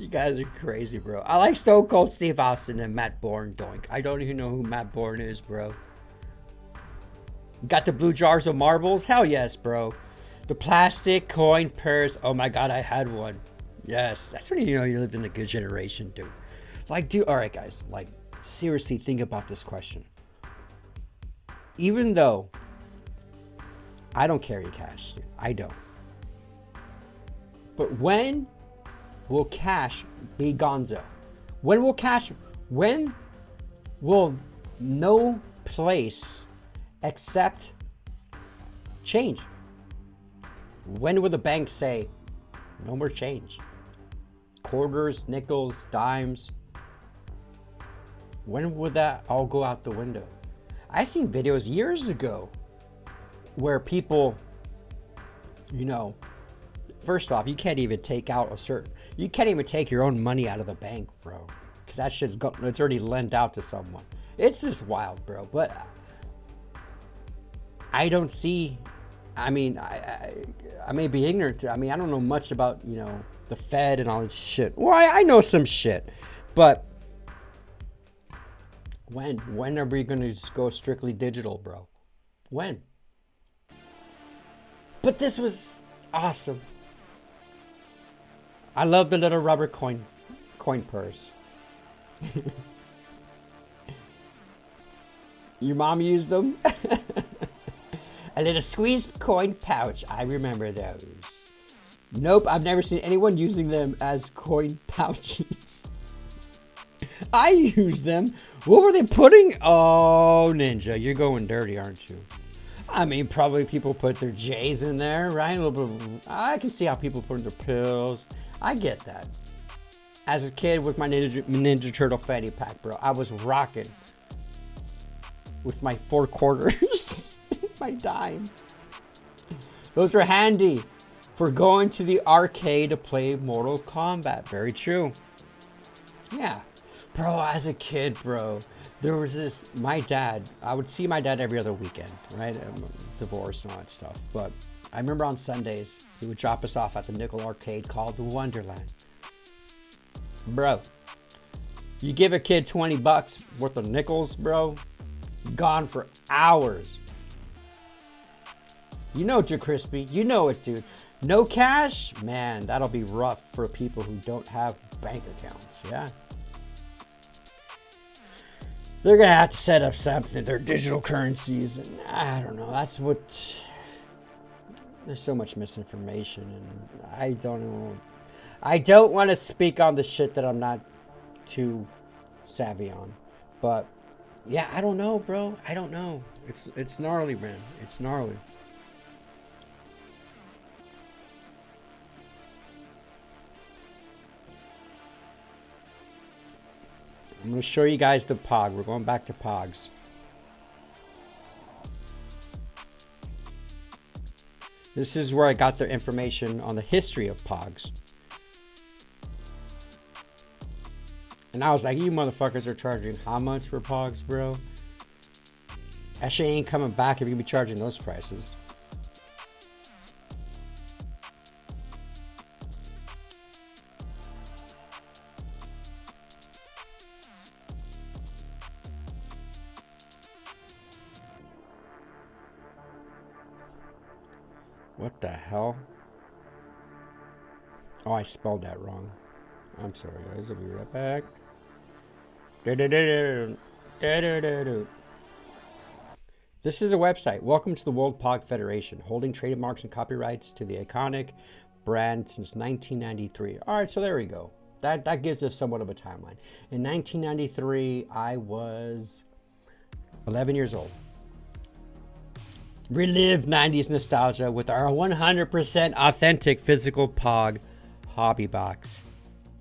guys are crazy, bro. I like Stone Cold Steve Austin and Matt Bourne doink. I don't even know who Matt Bourne is, bro. Got the blue jars of marbles? Hell yes, bro. The plastic coin purse. Oh my god, I had one. Yes, that's when you know you lived in a good generation, dude. Like, dude, all right, guys. Like, seriously, think about this question. Even though I don't carry cash, dude. I don't. But when will cash be gonzo? When will no place accept change? When will the bank say, no more change? Quarters, nickels, dimes. When would that all go out the window? I seen videos years ago where people, you know, first off, you can't even take your own money out of the bank, bro. Because that shit's it's already lent out to someone. It's just wild, bro. But I don't see, I mean, I may be ignorant. I mean, I don't know much about, you know, the Fed and all this shit. Well, I know some shit. But when are we going to just go strictly digital, bro? When? But this was awesome. I love the little rubber coin purse. Your mom used them? A little squeezed coin pouch. I remember those. Nope, I've never seen anyone using them as coin pouches. I use them. What were they putting? Oh, Ninja, you're going dirty, aren't you? I mean, probably people put their J's in there, right? A little bit. I can see how people put in their pills. I get that. As a kid with my Ninja Turtle fanny pack, bro, I was rocking with my 4 quarters, my dime. Those are handy for going to the arcade to play Mortal Kombat. Very true. Yeah. Bro, as a kid, bro, there was this, my dad, I would see my dad every other weekend, right? I'm divorced and all that stuff. But I remember on Sundays, he would drop us off at the nickel arcade called the Wonderland. Bro, you give a kid 20 bucks worth of nickels, bro, gone for hours. You know, Joe Crispy, you know it, dude. No cash? Man, that'll be rough for people who don't have bank accounts, yeah? They're gonna have to set up something, their digital currencies, and I don't know, that's what, there's so much misinformation, and I don't know. I don't want to speak on the shit that I'm not too savvy on, but yeah, I don't know, bro. I don't know. It's gnarly, man. It's gnarly. I'm going to show you guys the POG. We're going back to POGs. This is where I got their information on the history of POGs. And I was like, you motherfuckers are charging how much for POGs, bro? That shit ain't coming back if you be charging those prices. What the hell? Oh, I spelled that wrong. I'm sorry, guys. I'll be right back. This is the website. Welcome to the World POG Federation, holding trademarks and copyrights to the iconic brand since 1993. All right, so there we go. That gives us somewhat of a timeline. In 1993, I was 11 years old. Relive 90s nostalgia with our 100% authentic physical POG hobby box.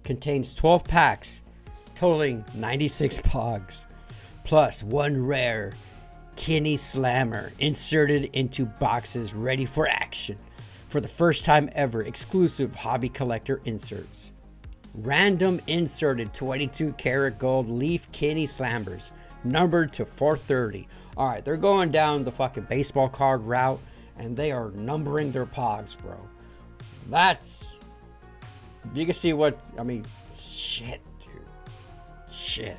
Contains 12 packs, totaling 96 POGs, plus one rare Kinney Slammer inserted into boxes ready for action. For the first time ever, exclusive hobby collector inserts. Random inserted 22 karat gold leaf Kinney Slammers, numbered to 430. All right, they're going down the fucking baseball card route, and they are numbering their POGs, bro. That's, you can see what, I mean, shit, dude. Shit.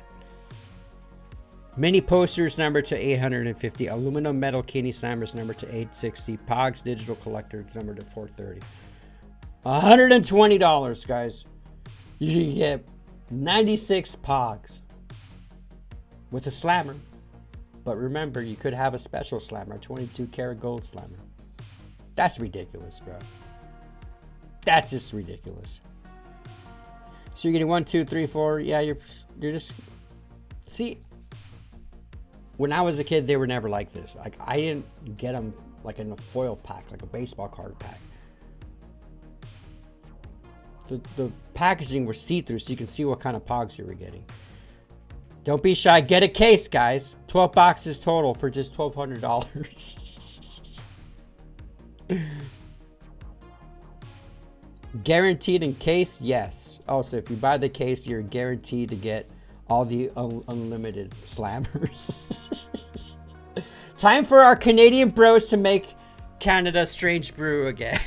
Mini posters numbered to 850. Aluminum metal Kinney Slammers numbered to 860. POGs digital collectors numbered to 430. $120, guys. You can get 96 POGs with a slammer. But remember, you could have a special slammer, 22 karat gold slammer. That's ridiculous, bro. That's just ridiculous. So you're getting 1, 2, 3, 4. Yeah, you're just, see, when I was a kid, they were never like this. Like, I didn't get them like in a foil pack, like a baseball card pack. The packaging was see-through, so you can see what kind of POGs you were getting. Don't be shy. Get a case, guys. 12 boxes total for just $1,200. Guaranteed in case? Yes. Also, if you buy the case, you're guaranteed to get all the unlimited slammers. Time for our Canadian bros to make Canada strange brew again.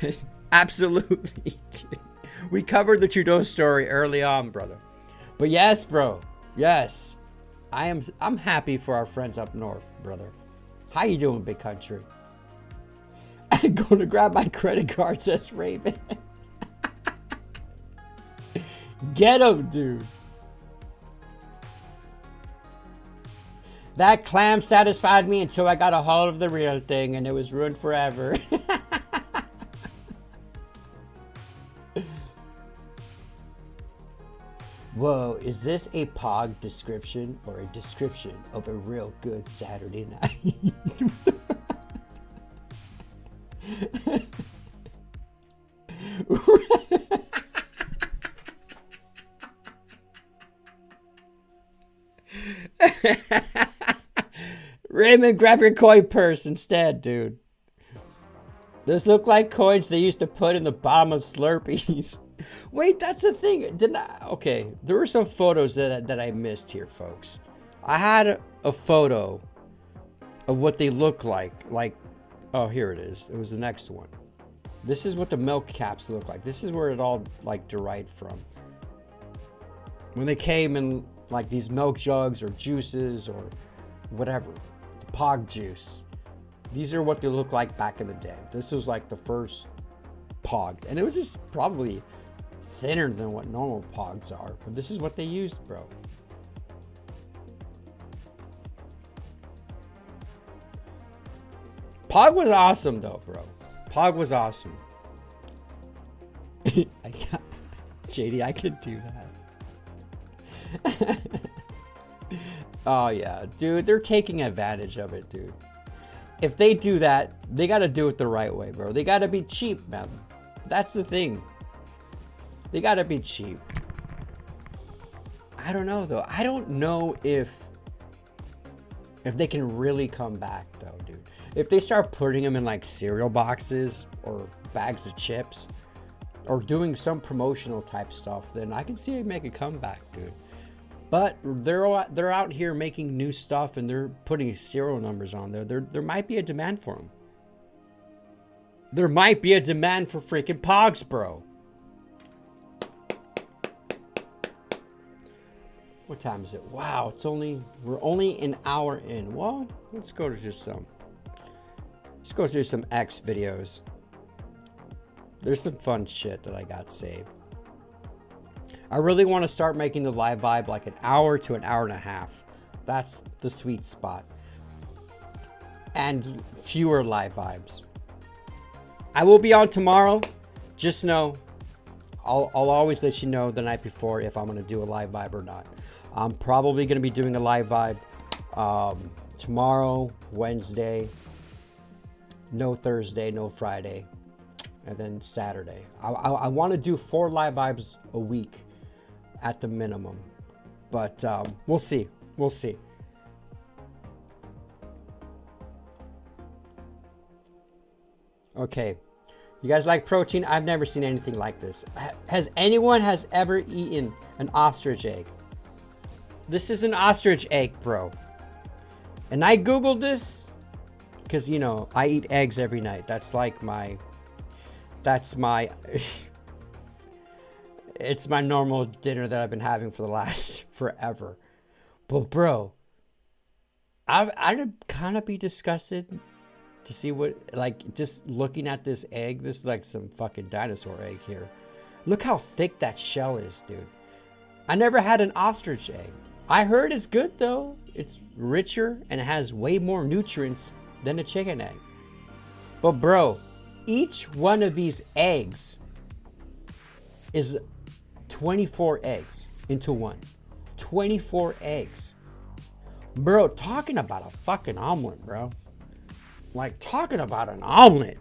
Absolutely. We covered the Trudeau story early on, brother. But yes, bro. Yes. I'm happy for our friends up north, brother. How you doing, big country? I'm going to grab my credit card, says Raven. Get him, dude. That clam satisfied me until I got a hold of the real thing, and it was ruined forever. Whoa, is this a POG description or a description of a real good Saturday night? Raymond, grab your coin purse instead, dude. Those look like coins they used to put in the bottom of Slurpees. Wait, that's the thing. Didn't I? Okay, there were some photos that I missed here, folks. I had a photo of what they look like. Like, oh, here it is. It was the next one. This is what the milk caps look like. This is where it all like derived from. When they came in like these milk jugs or juices or whatever, the POG juice. These are what they look like back in the day. This was like the first POG, and it was just probably thinner than what normal POGs are, but this is what they used, bro. POG was awesome though, bro. POG was awesome. JD, I could do that. Oh yeah, dude, they're taking advantage of it, dude. If they do that, they gotta do it the right way, bro. They gotta be cheap, man. That's the thing. They gotta be cheap. I don't know though. I don't know if they can really come back though, dude. If they start putting them in like cereal boxes or bags of chips or doing some promotional type stuff, then I can see it make a comeback, dude. But they're out here making new stuff and they're putting serial numbers on there. There might be a demand for them. There might be a demand for freaking POGs, bro. What time is it? Wow, we're only an hour in. Well, let's go to some X videos. There's some fun shit that I got saved. I really want to start making the live vibe like an hour to an hour and a half. That's the sweet spot. And fewer live vibes. I will be on tomorrow. Just know, I'll always let you know the night before if I'm going to do a live vibe or not. I'm probably going to be doing a live vibe tomorrow, Wednesday, no Thursday, no Friday, and then Saturday. I want to do 4 live vibes a week at the minimum, but we'll see. We'll see. Okay, you guys like protein? I've never seen anything like this. Has anyone ever eaten an ostrich egg? This is an ostrich egg, bro. And I googled this because, you know, I eat eggs every night. That's my it's my normal dinner that I've been having for the last forever. But bro, I'd kind of be disgusted to see what, like, just looking at this egg. This is like some fucking dinosaur egg here. Look how thick that shell is, dude. I never had an ostrich egg. I heard it's good though. It's richer and it has way more nutrients than a chicken egg. But bro, each one of these eggs is 24 eggs into one. 24 eggs. Bro, talking about a fucking omelet, bro. Like, talking about an omelet.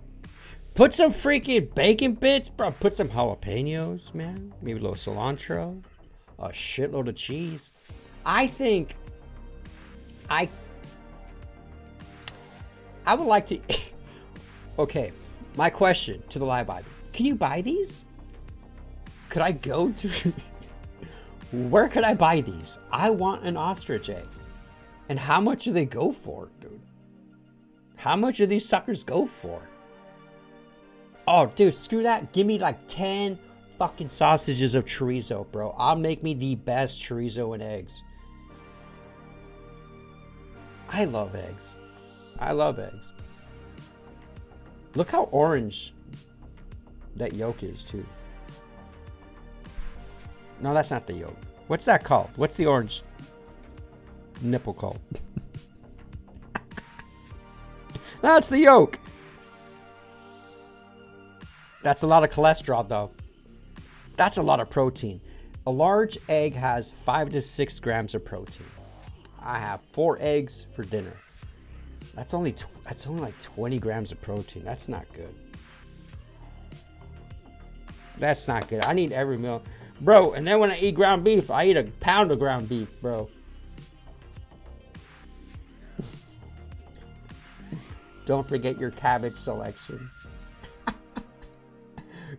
Put some freaking bacon bits, bro. Put some jalapenos, man. Maybe a little cilantro. A shitload of cheese. I think I would like to... Okay, my question to the live vibe. Can you buy these? Could I go to... Where could I buy these? I want an ostrich egg. And how much do they go for, dude? How much do these suckers go for? Oh, dude, screw that. Give me like 10 fucking sausages of chorizo, bro. I'll make me the best chorizo and eggs. I love eggs. I love eggs. Look how orange that yolk is, too. No, that's not the yolk. What's that called? What's the orange nipple called? That's the yolk. That's a lot of cholesterol, though. That's a lot of protein. A large egg has 5 to 6 grams of protein. I have 4 eggs for dinner. That's only like 20 grams of protein. That's not good. That's not good. I need every meal. Bro, and then when I eat ground beef, I eat a pound of ground beef, bro. Don't forget your cabbage selection.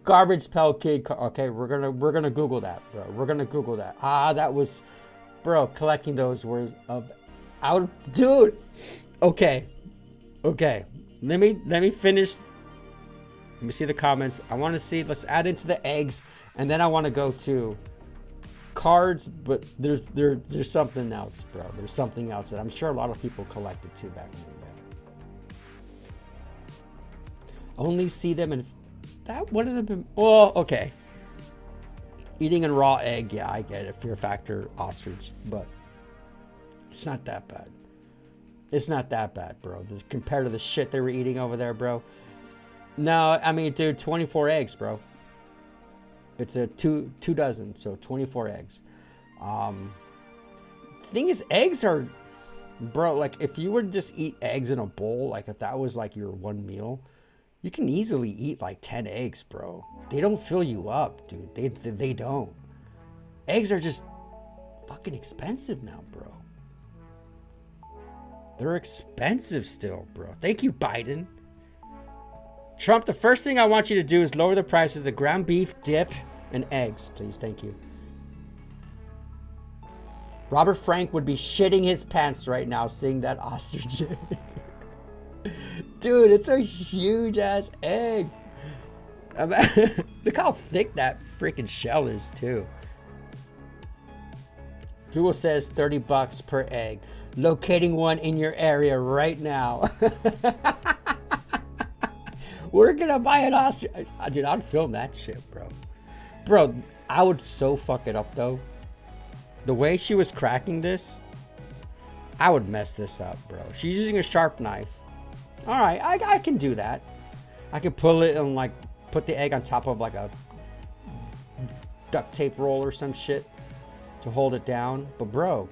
Garbage Pail Kid. Okay, we're gonna Google that, bro. We're gonna Google that. Ah, that was, bro. Collecting those was dude. Okay. Let me finish. Let me see the comments. I want to see. Let's add into the eggs, and then I want to go to cards. But there's something else, bro. There's something else that I'm sure a lot of people collected too back in the day. Only see them in that wouldn't have been. Well, okay. Eating a raw egg, yeah, I get it. Fear factor, ostrich, but it's not that bad. It's not that bad, bro. Compared to the shit they were eating over there, bro. No, I mean, dude, 24 eggs, bro. It's a two dozen, so 24 eggs. Thing is, eggs are, bro, like if you were to just eat eggs in a bowl, like if that was like your one meal, you can easily eat like 10 eggs, bro. They don't fill you up, dude. They don't. Eggs are just fucking expensive now, bro. They're expensive still, bro. Thank you, Biden. Trump, the first thing I want you to do is lower the prices of the ground beef, dip, and eggs, please. Thank you. Robert Frank would be shitting his pants right now seeing that ostrich egg. Dude, it's a huge ass egg. Look how thick that freaking shell is too. Google says $30 per egg. Locating one in your area right now. We're gonna buy an ostrich. Dude, I'd film that shit, bro. Bro, I would so fuck it up though. The way she was cracking this, I would mess this up, bro. She's using a sharp knife. All right, I can do that. I can pull it and like put the egg on top of like a duct tape roll or some shit to hold it down. But bro,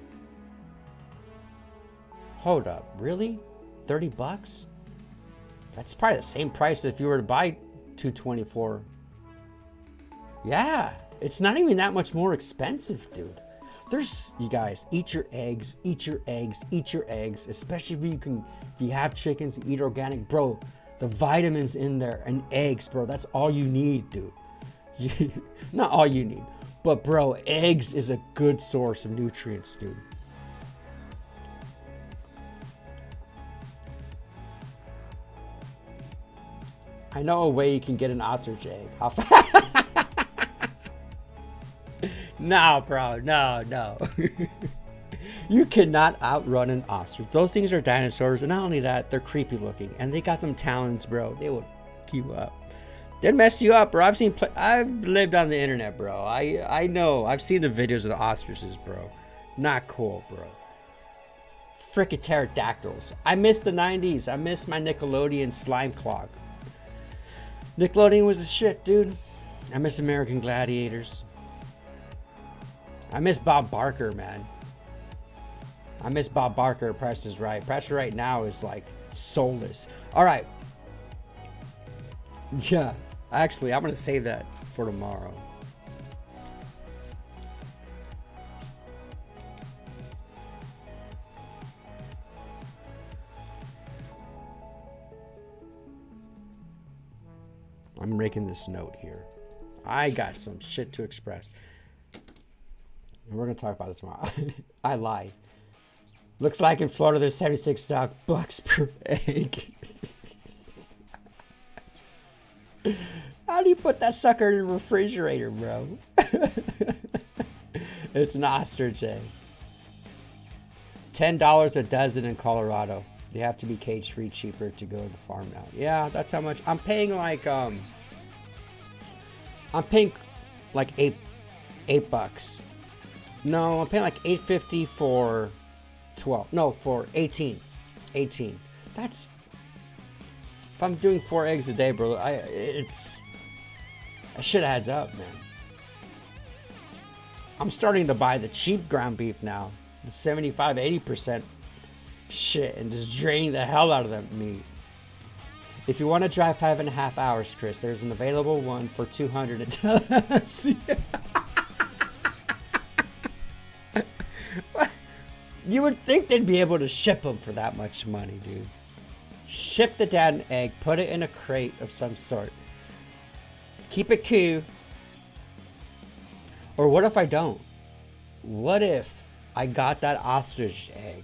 hold up, really? $30? That's probably the same price if you were to buy 224. Yeah, it's not even that much more expensive, dude. You guys, eat your eggs, eat your eggs, eat your eggs, especially if you have chickens, eat organic, bro. The vitamins in there and eggs, bro, that's all you need, dude. Not all you need, but bro, eggs is a good source of nutrients, dude. I know a way you can get an ostrich egg. No, bro, no. You cannot outrun an ostrich. Those things are dinosaurs, and not only that, they're creepy looking, and they got them talons, bro. They will keep you up. They'd mess you up, bro. I've lived on the internet, bro. I know. I've seen the videos of the ostriches, bro. Not cool, bro. Frickin' pterodactyls. I miss the 90s. I miss my Nickelodeon slime clog. Nickelodeon was the shit, dude. I miss American Gladiators. I miss Bob Barker, man. I miss Bob Barker. Price is Right. Price is Right now is like soulless. All right. Yeah. Actually, I'm going to save that for tomorrow. I'm making this note here. I got some shit to express. And we're going to talk about it tomorrow. I lied. Looks like in Florida there's $76 per egg. How do you put that sucker in the refrigerator, bro? It's an ostrich egg. $10 a dozen in Colorado. They have to be cage free, cheaper to go to the farm now. Yeah, that's how much. I'm paying like $8 No, I'm paying like $8.50 for 12. No, for 18. That's, if I'm doing 4 eggs a day, bro, that shit adds up, man. I'm starting to buy the cheap ground beef now, the 75-80% shit, and just draining the hell out of that meat. If you want to drive 5.5 hours, Chris, there's an available one for $200. You would think they'd be able to ship them for that much money, dude. Ship the damn egg, put it in a crate of some sort. Keep it cool. Or what if I don't? What if I got that ostrich egg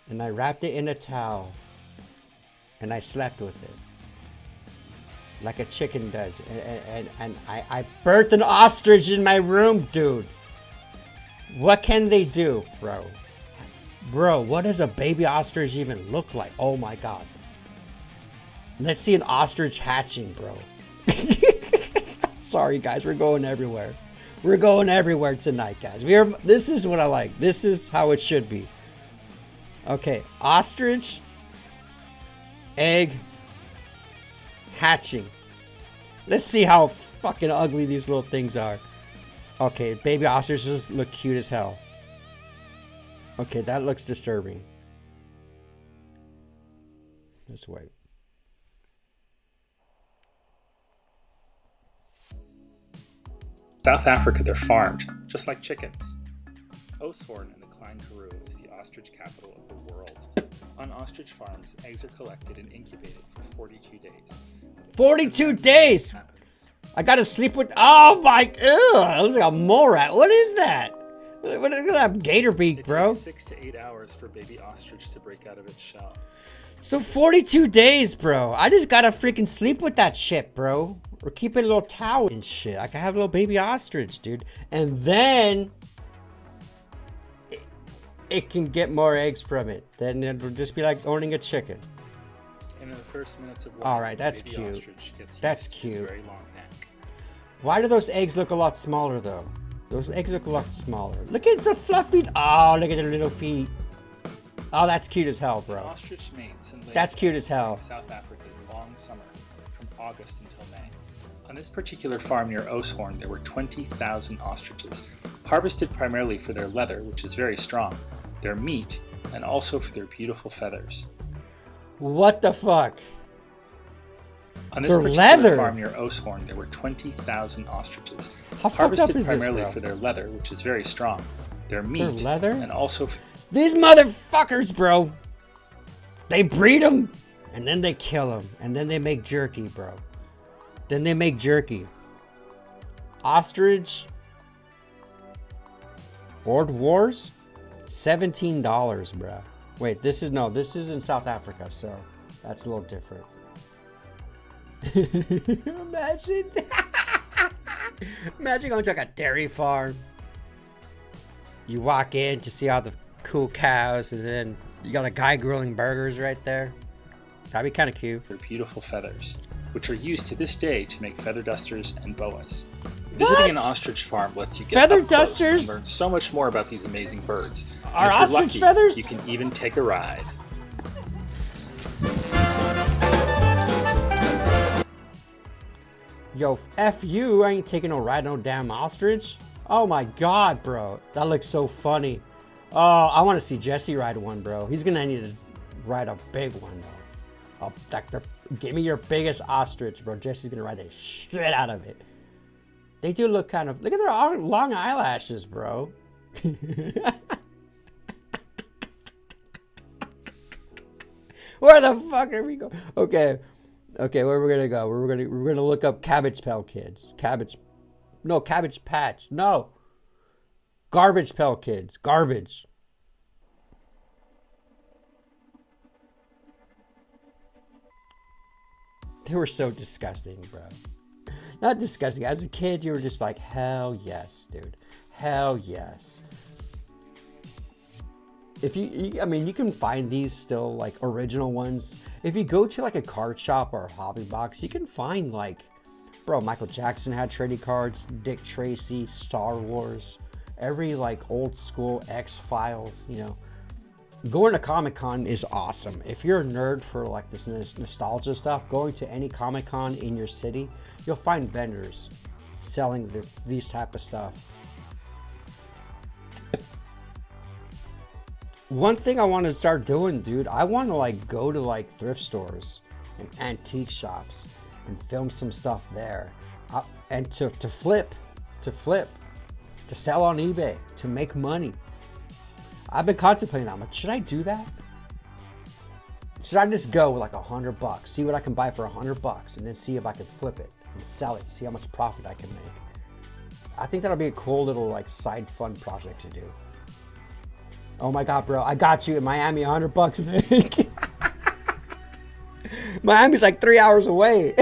and I wrapped it in a towel and I slept with it like a chicken does, and I birthed an ostrich in my room, dude? What can they do, bro? Bro, what does a baby ostrich even look like? Oh my god. Let's see an ostrich hatching, bro. Sorry guys, we're going everywhere. We're going everywhere tonight, guys. This is what I like. This is how it should be. Okay, ostrich egg hatching. Let's see how fucking ugly these little things are. Okay, baby ostriches look cute as hell. Okay, that looks disturbing. Let's wait. South Africa, they're farmed, just like chickens. Oosthoorn in the Klein Karoo is the ostrich capital of the world. On ostrich farms, eggs are collected and incubated for 42 days. 42 days! I gotta sleep with. Oh my. Ew! It looks like a mole rat. What is that? Look at that gator beak, bro. It takes 6 to 8 hours for baby ostrich to break out of its shell. So 42 days, bro. I just gotta freaking sleep with that shit, bro. Or keep it a little towel and shit. I can have a little baby ostrich, dude. And then it can get more eggs from it. Then it'll just be like owning a chicken. And in the first minutes of life, all right, that's baby cute. ostrich gets That's used to its cute. very long neck. Why do those eggs look a lot smaller, though? Those eggs look a lot smaller. Look at the fluffy. Oh, look at their little feet. Oh, that's cute as hell, bro. Ostrich mates and lays That's cute eggs as hell. during South Africa's long summer, from August until May. On this particular farm near Oosthoorn, there were 20,000 ostriches, harvested primarily for their leather, which is very strong, their meat, and also for their beautiful feathers. What the fuck? On this Their particular leather? farm near Oosthoorn, there were 20,000 ostriches, How fucked up harvested is this, primarily bro? for their leather, which is very strong, their meat, leather? and also for These motherfuckers, bro. They breed them, and then they kill them, and then they make jerky, bro. Then they make jerky. Ostrich. Board Wars? $17, bro. Wait, this is in South Africa, so that's a little different. Imagine. Imagine going to like a dairy farm. You walk in to see all the cool cows, and then you got a guy grilling burgers right there. That'd be kind of cute. their beautiful feathers, which are used to this day to make feather dusters and boas. Visiting an ostrich farm lets you get Feather up close dusters? and learn so much more about these amazing birds. And Are if you're ostrich lucky, feathers? you can even take a ride. Yo, F you, I ain't taking no ride no damn ostrich. Oh my god, bro. That looks so funny. Oh, I want to see Jesse ride one, bro. He's gonna need to ride a big one, though. Give me your biggest ostrich, bro. Jesse's gonna ride the shit out of it. They do look kind of... Look at their long eyelashes, bro. Where the fuck are we going? Okay, where are we gonna go? We're gonna look up Cabbage Pail Kids. Cabbage Patch. No. Garbage Pail Kids. Garbage. They were so disgusting, bro. Not disgusting. As a kid, you were just like, hell yes, dude. Hell yes. If I mean, you can find these still, like, original ones. If you go to, like, a card shop or a hobby box, you can find, like, bro, Michael Jackson had trading cards, Dick Tracy, Star Wars, every, like, old school X-Files, you know. Going to Comic-Con is awesome. If you're a nerd for, like, this nostalgia stuff, going to any Comic-Con in your city, you'll find vendors selling these type of stuff. One thing I want to start doing, dude, I want to, like, go to, like, thrift stores and antique shops and film some stuff there. And to flip, to sell on eBay, to make money. I've been contemplating that. I'm like, should I do that? Should I just go with like $100, see what I can buy for $100, and then see if I can flip it? and sell it, see how much profit I can make. I think that'll be a cool little like side fun project to do. Oh my God, bro, I got you in Miami, $100, Nick. Miami's like 3 hours away.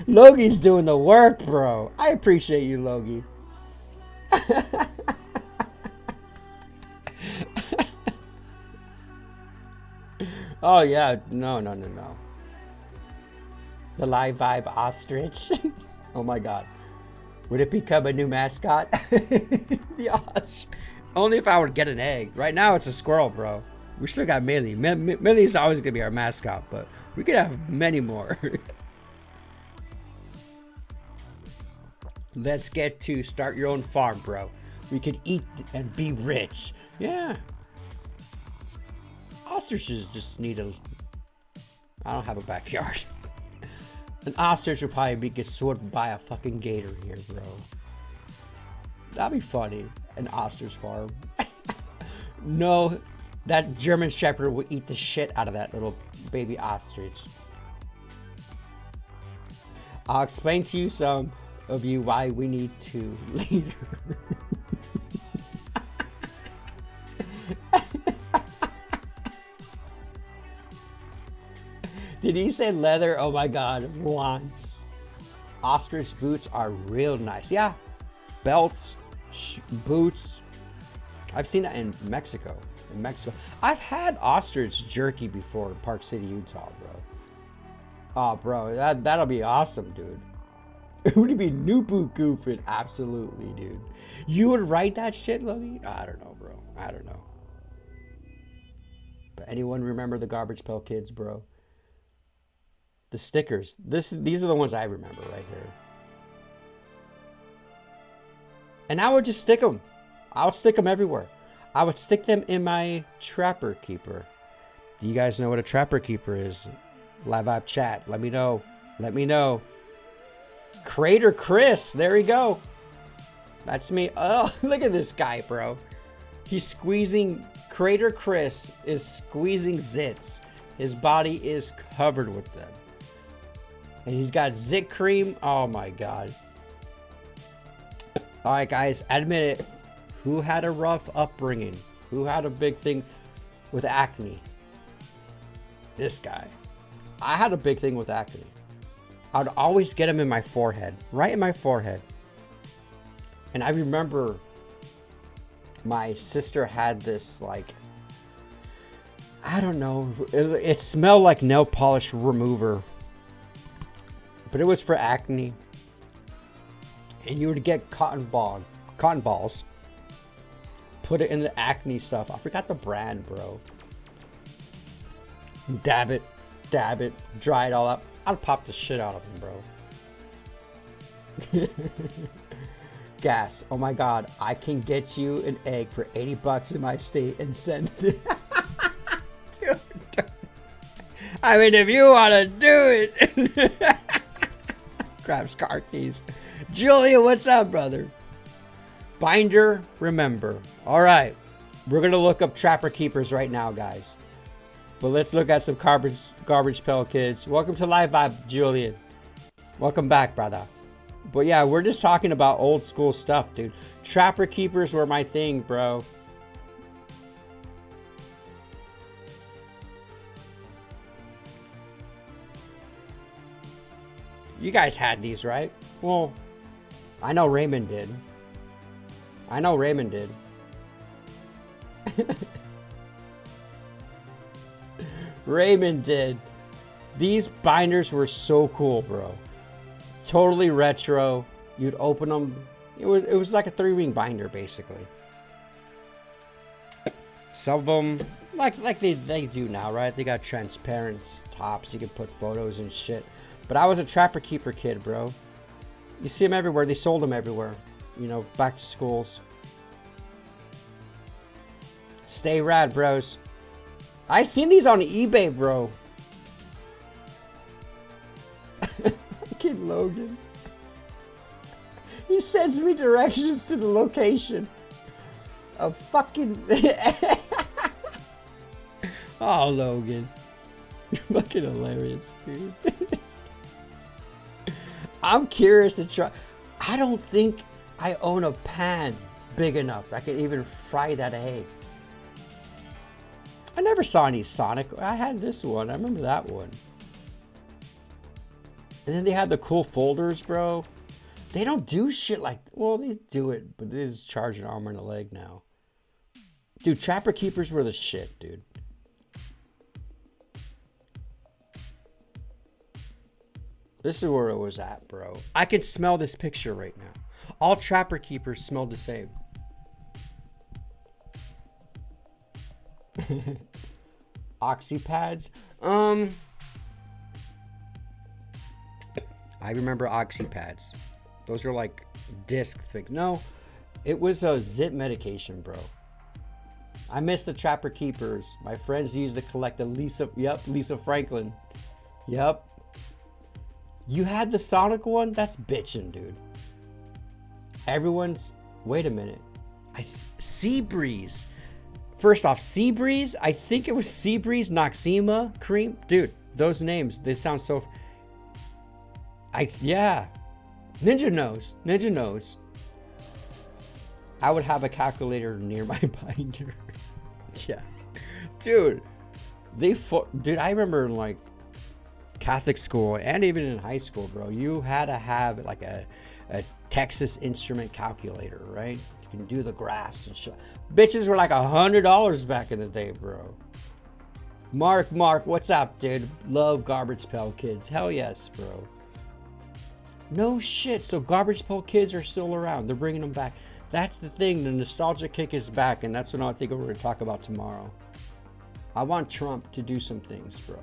Logie's doing the work, bro. I appreciate you, Logie. Oh yeah, no. The live vibe ostrich. Oh my God. Would it become a new mascot? The ostrich. Only if I would get an egg. Right now it's a squirrel, bro. We still got Millie. Millie's always gonna be our mascot, but we could have many more. Let's get to start your own farm, bro. We could eat and be rich. Yeah. Ostriches just need a... I don't have a backyard. An ostrich would probably get swallowed by a fucking gator here, bro. That'd be funny. An ostrich farm. No, that German Shepherd would eat the shit out of that little baby ostrich. I'll explain to you some of you why we need to later. Did he say leather? Oh my God, once. Ostrich boots are real nice. Yeah, belts, boots. I've seen that in Mexico. I've had ostrich jerky before in Park City, Utah, bro. Oh, bro, that'll be awesome, dude. It would be Nupu goofing. Absolutely, dude. You would write that shit, Logie? I don't know, bro. I don't know. But anyone remember the Garbage Pail Kids, bro? The stickers. These are the ones I remember right here. And I would just stick them. I would stick them everywhere. I would stick them in my Trapper Keeper. Do you guys know what a Trapper Keeper is? Live Vibe chat. Let me know. Let me know. Crater Chris. There we go. That's me. Oh, look at this guy, bro. He's squeezing. Crater Chris is squeezing zits. His body is covered with them. And he's got zit cream. Oh my God. All right, guys, admit it. Who had a rough upbringing? Who had a big thing with acne? This guy. I had a big thing with acne. I'd always get them in my forehead, right in my forehead. And I remember my sister had this, like, I don't know, it smelled like nail polish remover, but it was for acne. And you would get cotton balls, put it in the acne stuff. I forgot the brand, bro. Dab it, dry it all up. I'd pop the shit out of them, bro. Gas. Oh my God, I can get you an egg for $80 in my state and send it. Dude. I mean, if you want to do it. Grabs car keys. Julia, what's up, brother? Binder, remember. All right, we're gonna look up Trapper Keepers right now, guys. But let's look at some garbage pail kids. Welcome to Live Vibe, Julian. Welcome back, brother. But yeah, we're just talking about old school stuff, dude. Trapper Keepers were my thing, bro. You guys had these, right? Well, I know Raymond did. Raymond did. These binders were so cool, bro. Totally retro. You'd open them. It was like a 3-ring binder, basically. Some of them, like they do now, right? They got transparent tops. You can put photos and shit. But I was a Trapper Keeper kid, bro. You see them everywhere. They sold them everywhere. You know, back to schools. Stay rad, bros. I've seen these on eBay, bro. Kid Logan. He sends me directions to the location of fucking... Oh, Logan. You're fucking hilarious, dude. I'm curious to try. I don't think I own a pan big enough that I could even fry that egg. I never saw any Sonic. I had this one. I remember that one. And then they had the cool folders, bro. They don't do shit like, well, they do it, but they just charge an arm and a leg now. Dude, Trapper Keepers were the shit, dude. This is where it was at, bro. I can smell this picture right now. All Trapper Keepers smell the same. Oxy pads. I remember Oxy pads. Those are like disc things. No, it was a zip medication, bro. I miss the Trapper Keepers. My friends used to collect the Lisa Franklin. Yep. You had the Sonic one? That's bitchin', dude. Everyone's, wait a minute. Seabreeze. First off, Seabreeze. I think it was Seabreeze, Noxema, Cream. Dude, those names, they sound so... yeah. Ninja knows. I would have a calculator near my binder. Yeah. Dude, dude, I remember in like Catholic school and even in high school, bro, you had to have like a Texas Instrument calculator, right? You can do the graphs and shit. Bitches were like $100 back in the day, bro. Mark, what's up, dude? Love Garbage Pail Kids. Hell yes, bro. No shit. So Garbage Pail Kids are still around. They're bringing them back. That's the thing. The nostalgia kick is back, and that's what I think we're going to talk about tomorrow. I want Trump to do some things, bro.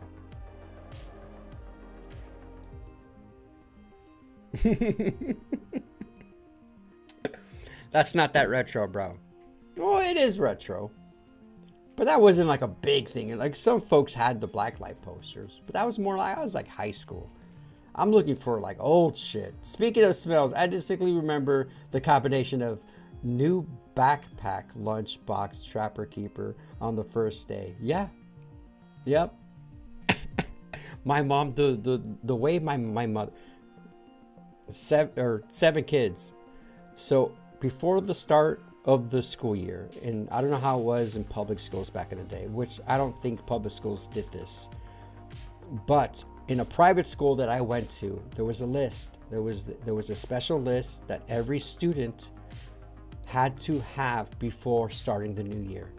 That's not that retro, bro. Oh, it is retro. But that wasn't like a big thing. Like some folks had the blacklight posters, but that was more like, I was like high school. I'm looking for like old shit. Speaking of smells, I distinctly remember the combination of new backpack lunchbox Trapper Keeper on the first day. Yeah. Yep. My mom, the way my mother, seven kids. So before the start of the school year, and I don't know how it was in public schools back in the day, which I don't think public schools did this, but in a private school that I went to, there was a list. There was a special list that every student had to have before starting the new year.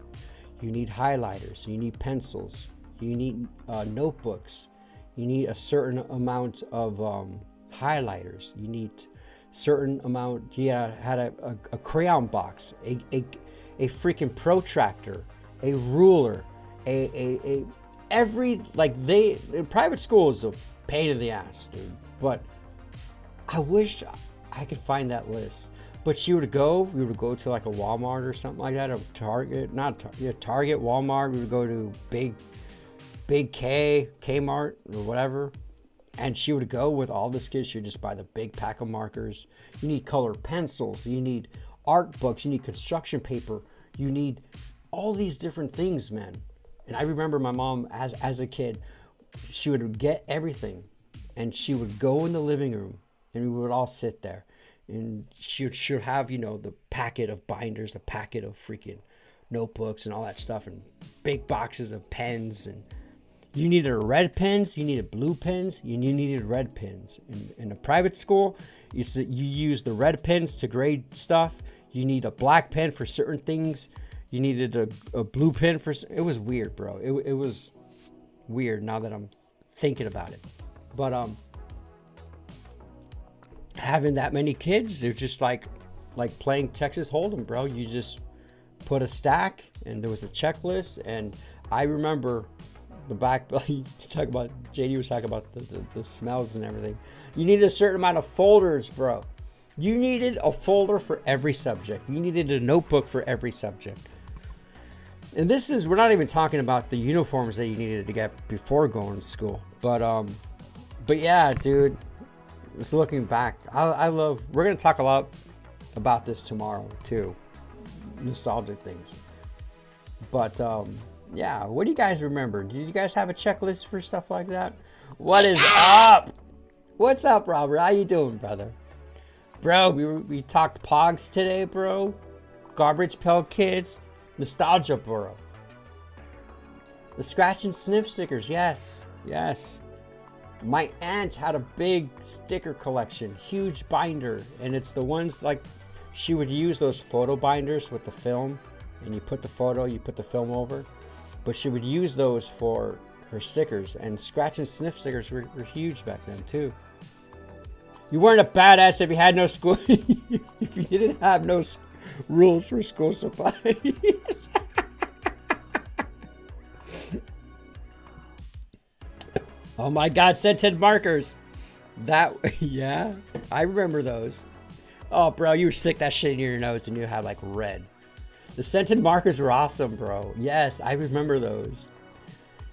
You need highlighters, you need pencils, you need notebooks, you need a certain amount of highlighters, you need certain amount, had a crayon box, a freaking protractor, a ruler, every, like, private school is a pain in the ass, dude. But I wish I could find that list. But we would go to like a Walmart or something like that, or Target, Target, Walmart. We would go to Big Kmart or whatever. And she would go with all this kids. She would just buy the big pack of markers. You need colored pencils. You need art books. You need construction paper. You need all these different things, man. And I remember my mom as a kid, she would get everything and she would go in the living room and we would all sit there. And she would have, the packet of binders, the packet of freaking notebooks and all that stuff, and big boxes of pens. And you needed red pens, you needed blue pens, and you needed red pens. In a private school, you use the red pens to grade stuff. You need a black pen for certain things. You needed a blue pen for... It was weird, bro. It was weird now that I'm thinking about it. But having that many kids, they're just like playing Texas Hold'em, bro. You just put a stack, and there was a checklist. And I remember the back... JD was talking about the smells and everything. You needed a certain amount of folders, bro. You needed a folder for every subject. You needed a notebook for every subject. And we're not even talking about the uniforms that you needed to get before going to school. But yeah, dude, just looking back, we're going to talk a lot about this tomorrow too. Nostalgic things. But yeah, what do you guys remember? Did you guys have a checklist for stuff like that? What is up? What's up, Robert? How you doing, brother? Bro, we talked POGS today, bro. Garbage Pail Kids. Nostalgia, bro. The scratch and sniff stickers, yes. Yes. My aunt had a big sticker collection, huge binder, and it's the ones like she would use those photo binders with the film, and you put the photo, you put the film over, but she would use those for her stickers, and scratch and sniff stickers were huge back then too. You weren't a badass if you had no school, if you didn't have no rules for school supplies. Oh my God, scented markers. That, yeah, I remember those. Oh, bro, you stick that shit in your nose and you had like red. The scented markers were awesome, bro. Yes, I remember those.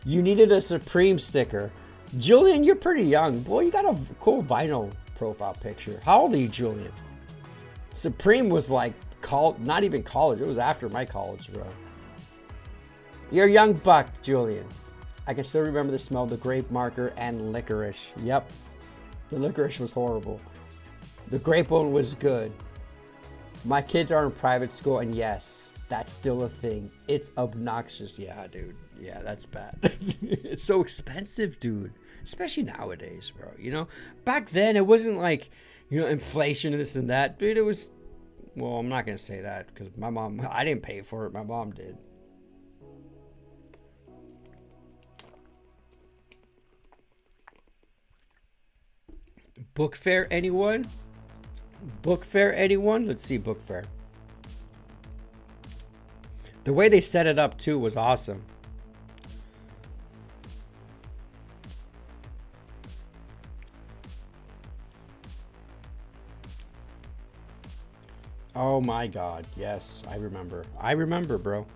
You needed a Supreme sticker. Julian, you're pretty young. Boy, you got a cool vinyl profile picture. How old are you, Julian? Supreme was like, not even college. It was after my college, bro. You're a young buck, Julian. I can still remember the smell of the grape marker and licorice. Yep. The licorice was horrible. The grape one was good. My kids are in private school, and yes, that's still a thing. It's obnoxious. Yeah, dude. Yeah, that's bad. It's so expensive, dude. Especially nowadays, bro. You know? Back then, it wasn't like, you know, inflation and this and that. Dude, it was... Well, I'm not going to say that because my mom... I didn't pay for it. My mom did. Book fair, anyone? Book fair, anyone? Let's see, book fair. The way they set it up, too, was awesome. Oh my God, yes, I remember. I remember, bro.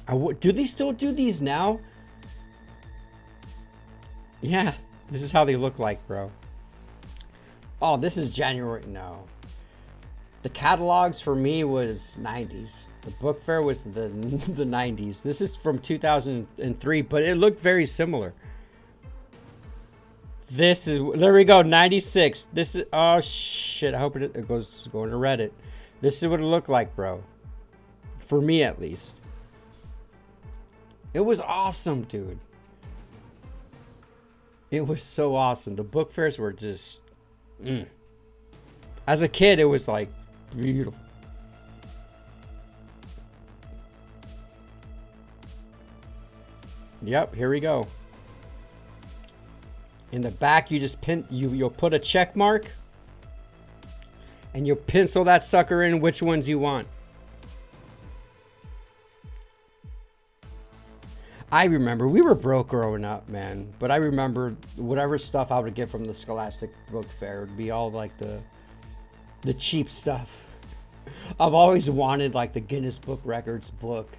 Do they still do these now? Yeah, this is how they look like, bro. Oh, this is January. No. The catalogs for me was 90s. The book fair was the 90s. This is from 2003, but it looked very similar. This is, there we go, 96. This is, oh shit, I hope it goes going to Reddit. This is what it looked like, bro. For me, at least. It was awesome, dude. It was so awesome. The book fairs were just... As a kid, it was like beautiful. Yep, here we go. In the back, you just you'll put a check mark and you'll pencil that sucker in which ones you want. I remember we were broke growing up, man, but I remember whatever stuff I would get from the Scholastic Book Fair would be all like the cheap stuff. I've always wanted like the Guinness Book Records book,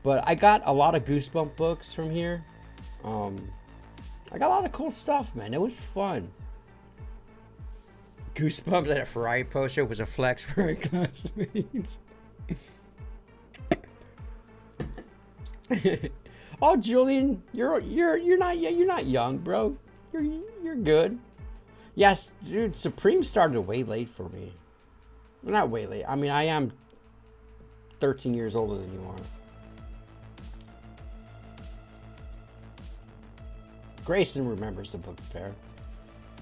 but I got a lot of Goosebump books from here. I got a lot of cool stuff, man. It was fun. Goosebumps and a Ferrari poster was a flex for our classmates. Oh, Julian, you're not young, bro. You're good. Yes, dude. Supreme started way late for me. Well, not way late. I mean, I am 13 years older than you are. Grayson remembers the book fair.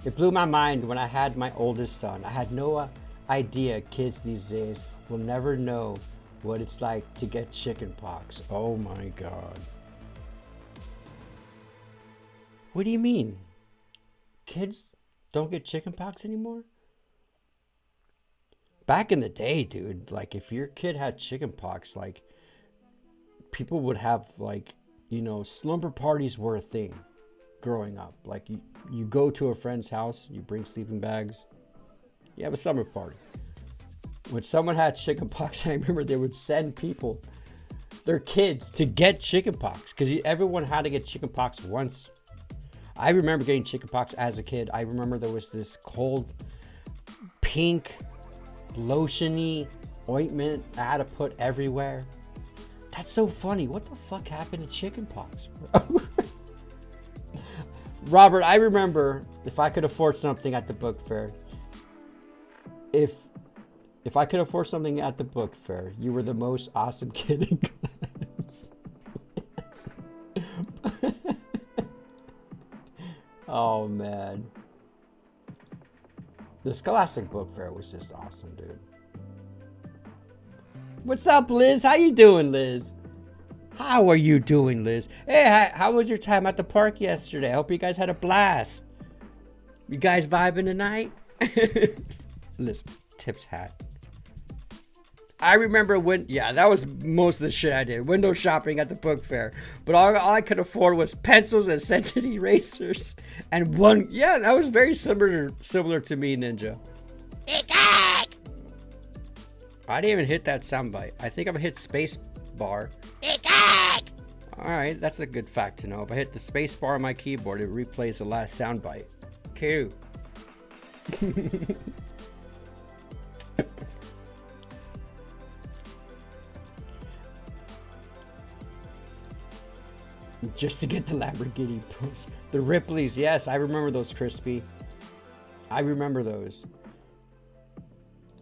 It blew my mind when I had my oldest son. I had no idea kids these days will never know what it's like to get chicken pox. Oh my God. What do you mean? Kids don't get chicken pox anymore? Back in the day, dude, like if your kid had chicken pox, like people would have like, you know, slumber parties were a thing growing up. Like you go to a friend's house, you bring sleeping bags, you have a summer party. When someone had chicken pox, I remember they would send people, their kids, to get chicken pox because everyone had to get chicken pox once. I remember getting chicken pox as a kid. I remember there was this cold pink lotiony ointment I had to put everywhere. That's so funny. What the fuck happened to chicken pox, bro? Robert, I remember if I could afford something at the book fair. If I could afford something at the book fair, you were the most awesome kid in class. Oh man. The Scholastic Book Fair was just awesome, dude. What's up, Liz? How you doing, Liz? How are you doing, Liz? Hey, how was your time at the park yesterday? I hope you guys had a blast. You guys vibing tonight? Liz, Tip's hat. I remember that was most of the shit I did. Window shopping at the book fair. But all I could afford was pencils and scented erasers. And that was very similar to me, Ninja. I didn't even hit that soundbite. I think I'm gonna hit space bar. Alright, that's a good fact to know. If I hit the space bar on my keyboard, it replays the last soundbite. Cool. Just to get the Lamborghini Pros. The Ripleys, yes, I remember those, Crispy. I remember those.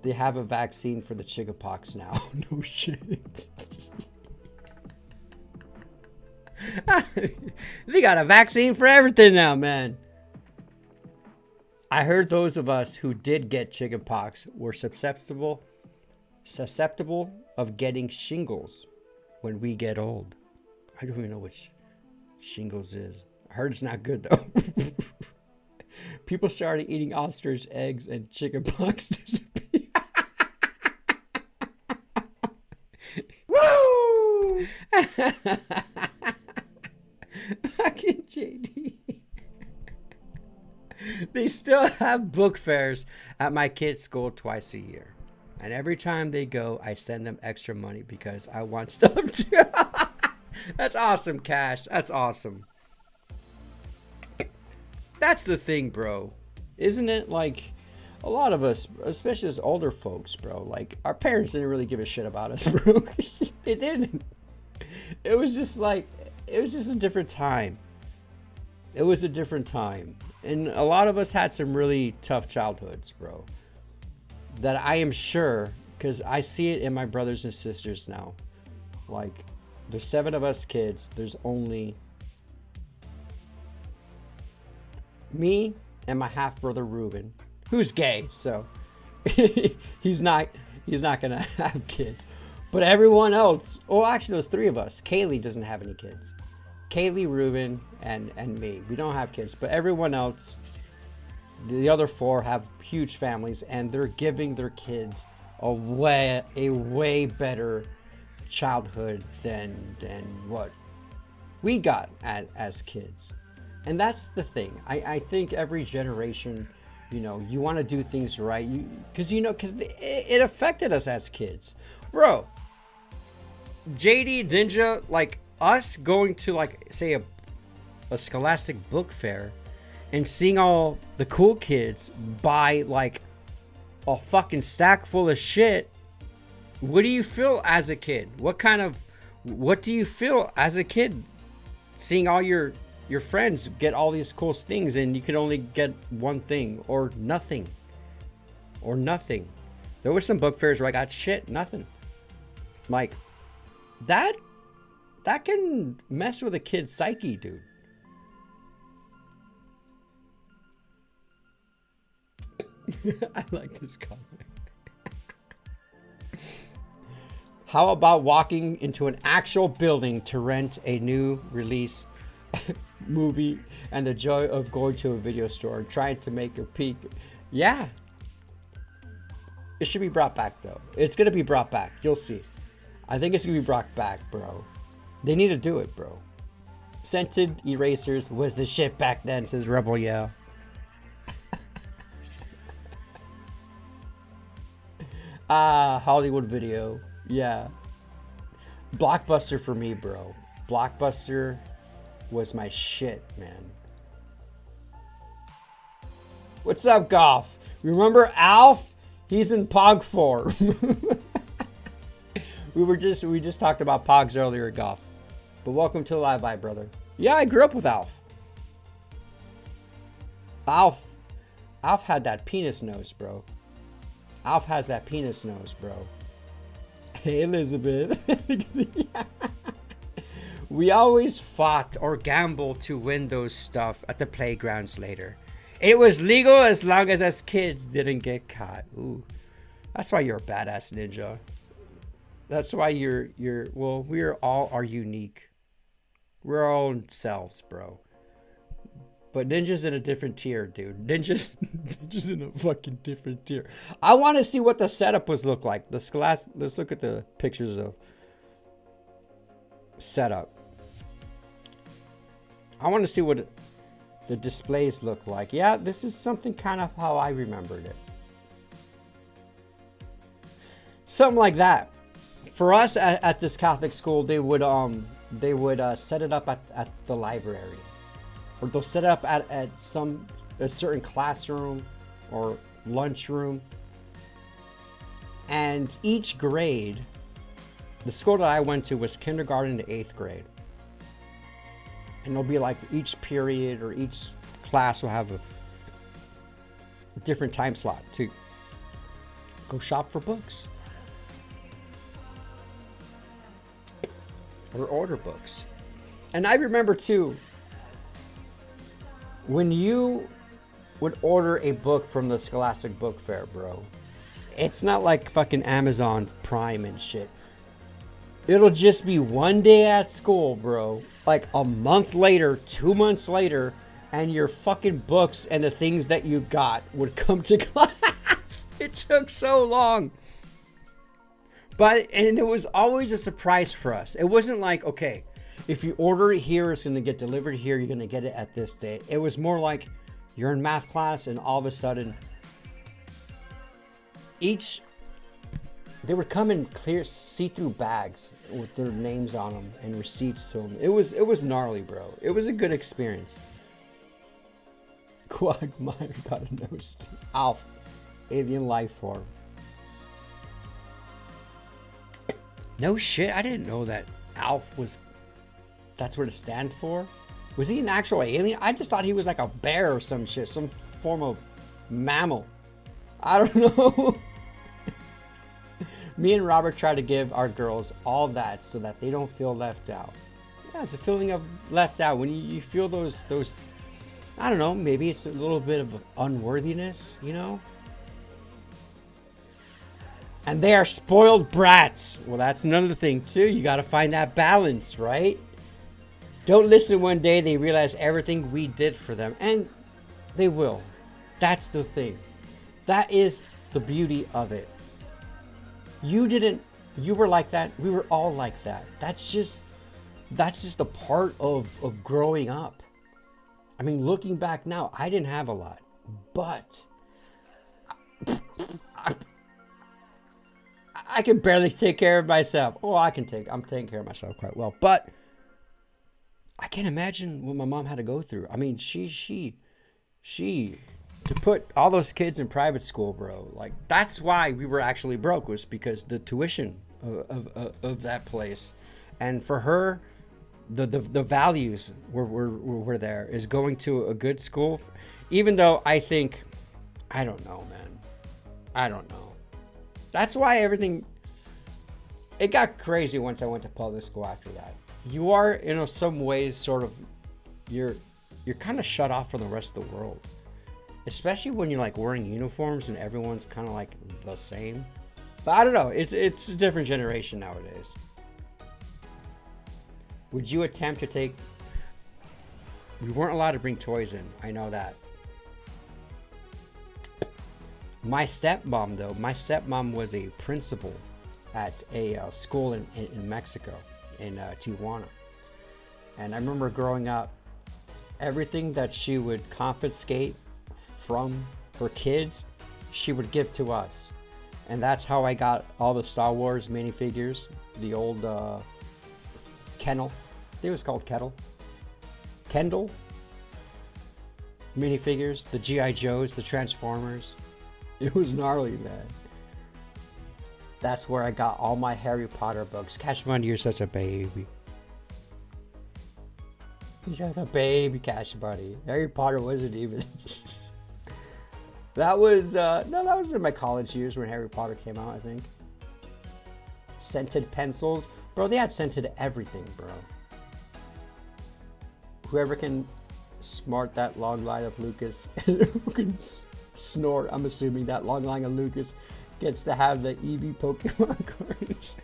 They have a vaccine for the chickenpox now. No shit. They got a vaccine for everything now, man. I heard those of us who did get chickenpox were susceptible of getting shingles when we get old. I don't even know which shingles is. I heard it's not good though. People started eating ostrich eggs and chickenpox disappeared. Woo! Fucking JD. They still have book fairs at my kids' school twice a year. And every time they go, I send them extra money because I want stuff too. That's awesome, Cash. That's awesome. That's the thing, bro. Isn't it? Like, a lot of us, especially as older folks, bro, like, our parents didn't really give a shit about us, bro. They didn't. It was just a different time. It was a different time. And a lot of us had some really tough childhoods, bro. That I am sure, because I see it in my brothers and sisters now. Like, there's 7 of us kids. There's only me and my half brother Ruben, who's gay, so he's not gonna have kids. But everyone else, actually there's 3 of us. Kaylee doesn't have any kids. Kaylee, Ruben, and me. We don't have kids, but everyone else, the other 4 have huge families, and they're giving their kids a way better childhood than what we got as kids. And that's the thing. I think every generation, you want to do things right, because it affected us as kids, bro. JD, Ninja, like us going to, like, say a Scholastic Book Fair and seeing all the cool kids buy like a fucking stack full of shit. What do you feel as a kid? What do you feel as a kid seeing all your friends get all these cool things and you can only get one thing or nothing? There were some book fairs where I got nothing. Like, that can mess with a kid's psyche, dude. I like this comment. How about walking into an actual building to rent a new release movie and the joy of going to a video store and trying to make a peek? Yeah. It should be brought back, though. It's going to be brought back. You'll see. I think it's going to be brought back, bro. They need to do it, bro. Scented erasers was the shit back then, says Rebel Yell. Hollywood Video. Yeah. Blockbuster for me, bro. Blockbuster was my shit, man. What's up, Golf? Remember Alf? He's in POG 4. We just talked about POGs earlier, Golf. But welcome to the live, brother. Yeah, I grew up with Alf. Alf had that penis nose, bro. Alf has that penis nose, bro. Hey, Elizabeth. We always fought or gambled to win those stuff at the playgrounds later. It was legal as long as us kids didn't get caught. Ooh, that's why you're a badass ninja. That's why well, we all are unique. We're our own selves, bro. But ninjas in a different tier, dude. Ninjas in a fucking different tier. I want to see what the setup was look like. Let's look at the pictures of setup. I want to see what the displays look like. Yeah, this is something kind of how I remembered it. Something like that. For us at this Catholic school, they would set it up at the library, or they'll set it up at a certain classroom or lunchroom. And each grade, the school that I went to was kindergarten to 8th grade. And it'll be like each period or each class will have a different time slot to go shop for books or order books. And I remember too, when you would order a book from the Scholastic Book Fair, bro, it's not like fucking Amazon Prime and shit. It'll just be one day at school, bro. Like a month later, 2 months later, and your fucking books and the things that you got would come to class. It took so long. And it was always a surprise for us. It wasn't like, okay, if you order it here, it's going to get delivered here. You're going to get it at this date. It was more like you're in math class and all of a sudden they would come in clear see-through bags with their names on them and receipts to them. It was gnarly, bro. It was a good experience. Quagmire got a nose. Alf, alien life form. No shit, I didn't know that Alf was. That's what it stands for. Was he an actual alien? I just thought he was like a bear or some shit, some form of mammal. I don't know. Me and Robert try to give our girls all that so that they don't feel left out. Yeah, it's a feeling of left out. When you feel those, I don't know, maybe it's a little bit of unworthiness, you know? And they are spoiled brats. Well, that's another thing too. You got to find that balance, right? Don't listen one day, they realize everything we did for them. And they will. That's the thing. That is the beauty of it. You were like that. We were all like that. That's just a part of growing up. I mean, looking back now, I didn't have a lot, but I can barely take care of myself. Oh, I'm taking care of myself quite well, but I can't imagine what my mom had to go through. I mean, she to put all those kids in private school, bro, like that's why we were actually broke, was because the tuition of that place. And for her, the values were there, is going to a good school. Even though I don't know, man. I don't know. That's why it got crazy once I went to public school after that. You are, some ways sort of, you're kind of shut off from the rest of the world. Especially when you're like wearing uniforms and everyone's kind of like the same. But I don't know. It's a different generation nowadays. Would you attempt to take... We weren't allowed to bring toys in. I know that. My stepmom was a principal at a school in Mexico, in Tijuana. And I remember growing up, everything that she would confiscate from her kids, she would give to us. And that's how I got all the Star Wars minifigures, the old Kennel. I think it was called Kendall minifigures, the G.I. Joes, the Transformers. It was gnarly, man. That's where I got all my Harry Potter books. Cash Money, you're such a baby. He's just a baby cash buddy. Harry Potter wasn't even. That was no, that was in my college years when Harry Potter came out, I think. Scented pencils, bro. They had scented everything, bro. Whoever can smart that long line of Lucas, who can snort. I'm assuming that long line of Lucas gets to have the Eevee Pokemon cards.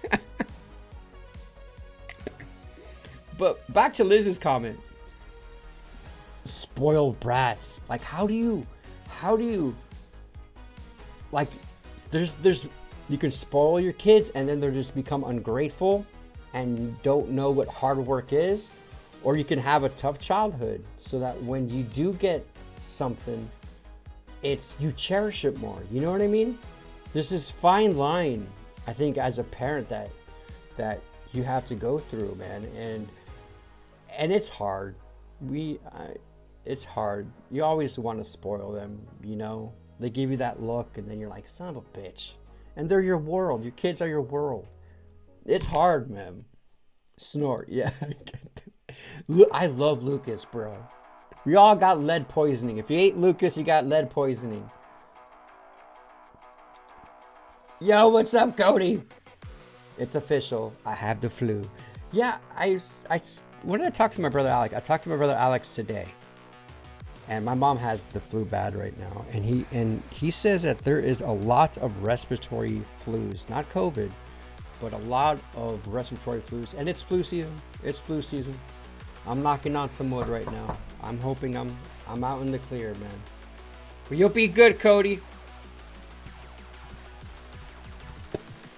But back to Liz's comment. Spoiled brats. Like, how do you, like, there's, you can spoil your kids and then they'll just become ungrateful and don't know what hard work is. Or you can have a tough childhood so that when you do get something, you cherish it more. You know what I mean? There's this fine line, I think, as a parent that you have to go through, man. And it's hard. It's hard. You always want to spoil them, you know? They give you that look and then you're like, son of a bitch. And they're your world. Your kids are your world. It's hard, man. Snort, yeah. I love Lucas, bro. We all got lead poisoning. If you ate Lucas, you got lead poisoning. Yo, what's up, Cody? It's official. I have the flu. Yeah, when I talked to my brother Alex, I talked to my brother Alex today. And my mom has the flu bad right now. And he says that there is a lot of respiratory flus. Not COVID, but a lot of respiratory flus. And it's flu season. It's flu season. I'm knocking on some wood right now. I'm hoping I'm out in the clear, man. But you'll be good, Cody.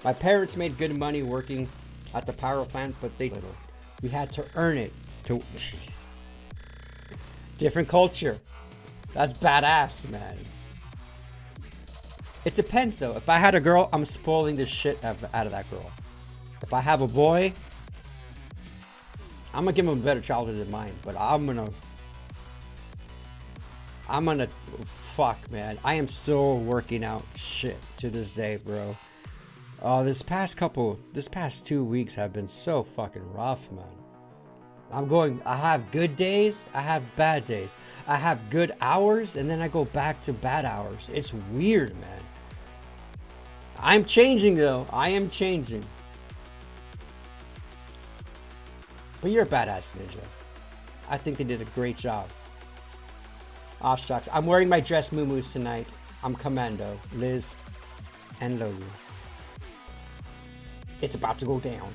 My parents made good money working at the power plant, but we had to earn it. Different culture. That's badass, man. It depends, though. If I had a girl, I'm spoiling the shit out of that girl. If I have a boy, I'm gonna give him a better childhood than mine, but I'm gonna fuck, man. I am still working out shit to this day, bro. Oh, this past 2 weeks have been so fucking rough, man. I have good days, I have bad days. I have good hours, and then I go back to bad hours. It's weird, man. I'm changing, though. I am changing. But you're a badass ninja. I think they did a great job. Aw, shucks. I'm wearing my dress muumuus tonight. I'm commando. Liz and Logan. It's about to go down.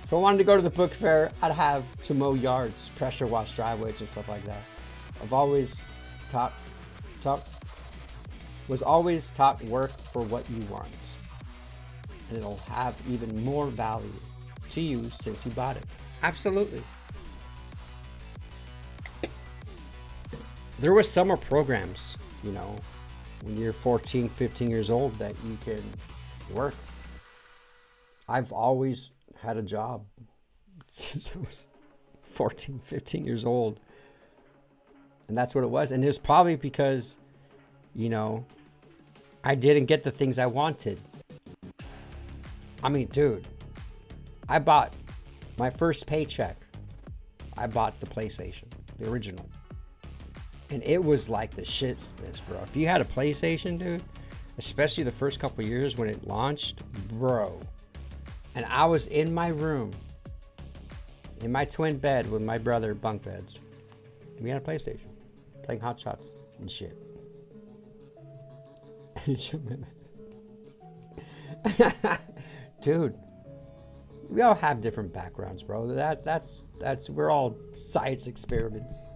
If I wanted to go to the book fair, I'd have to mow yards, pressure wash driveways, and stuff like that. I've always was always taught work for what you want. And it'll have even more value to you since you bought it. Absolutely. There were summer programs, you know, when you're 14, 15 years old that you can work. I've always had a job since I was 14, 15 years old. And that's what it was. And it was probably because, you know, I didn't get the things I wanted. I mean, dude, I bought my first paycheck. I bought the PlayStation, the original. And it was like the shits, bro. If you had a PlayStation, dude, especially the first couple years when it launched, bro. And I was in my room, in my twin bed with my brother, bunk beds. We had a PlayStation, playing Hot Shots and shit. Dude, we all have different backgrounds, bro. That's we're all science experiments.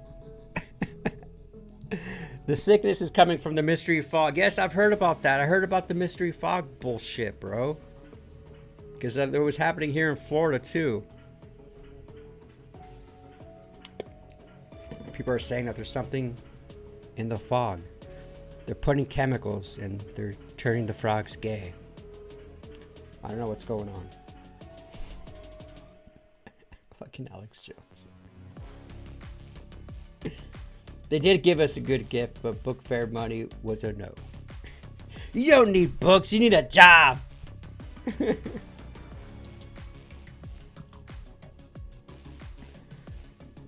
The sickness is coming from the mystery fog. Yes, I've heard about that. I heard about the mystery fog bullshit, bro. Because it was happening here in Florida, too. People are saying that there's something in the fog. They're putting chemicals and they're turning the frogs gay. I don't know what's going on. Fucking Alex Jones. They did give us a good gift, but book fair money was a no. You don't need books, you need a job.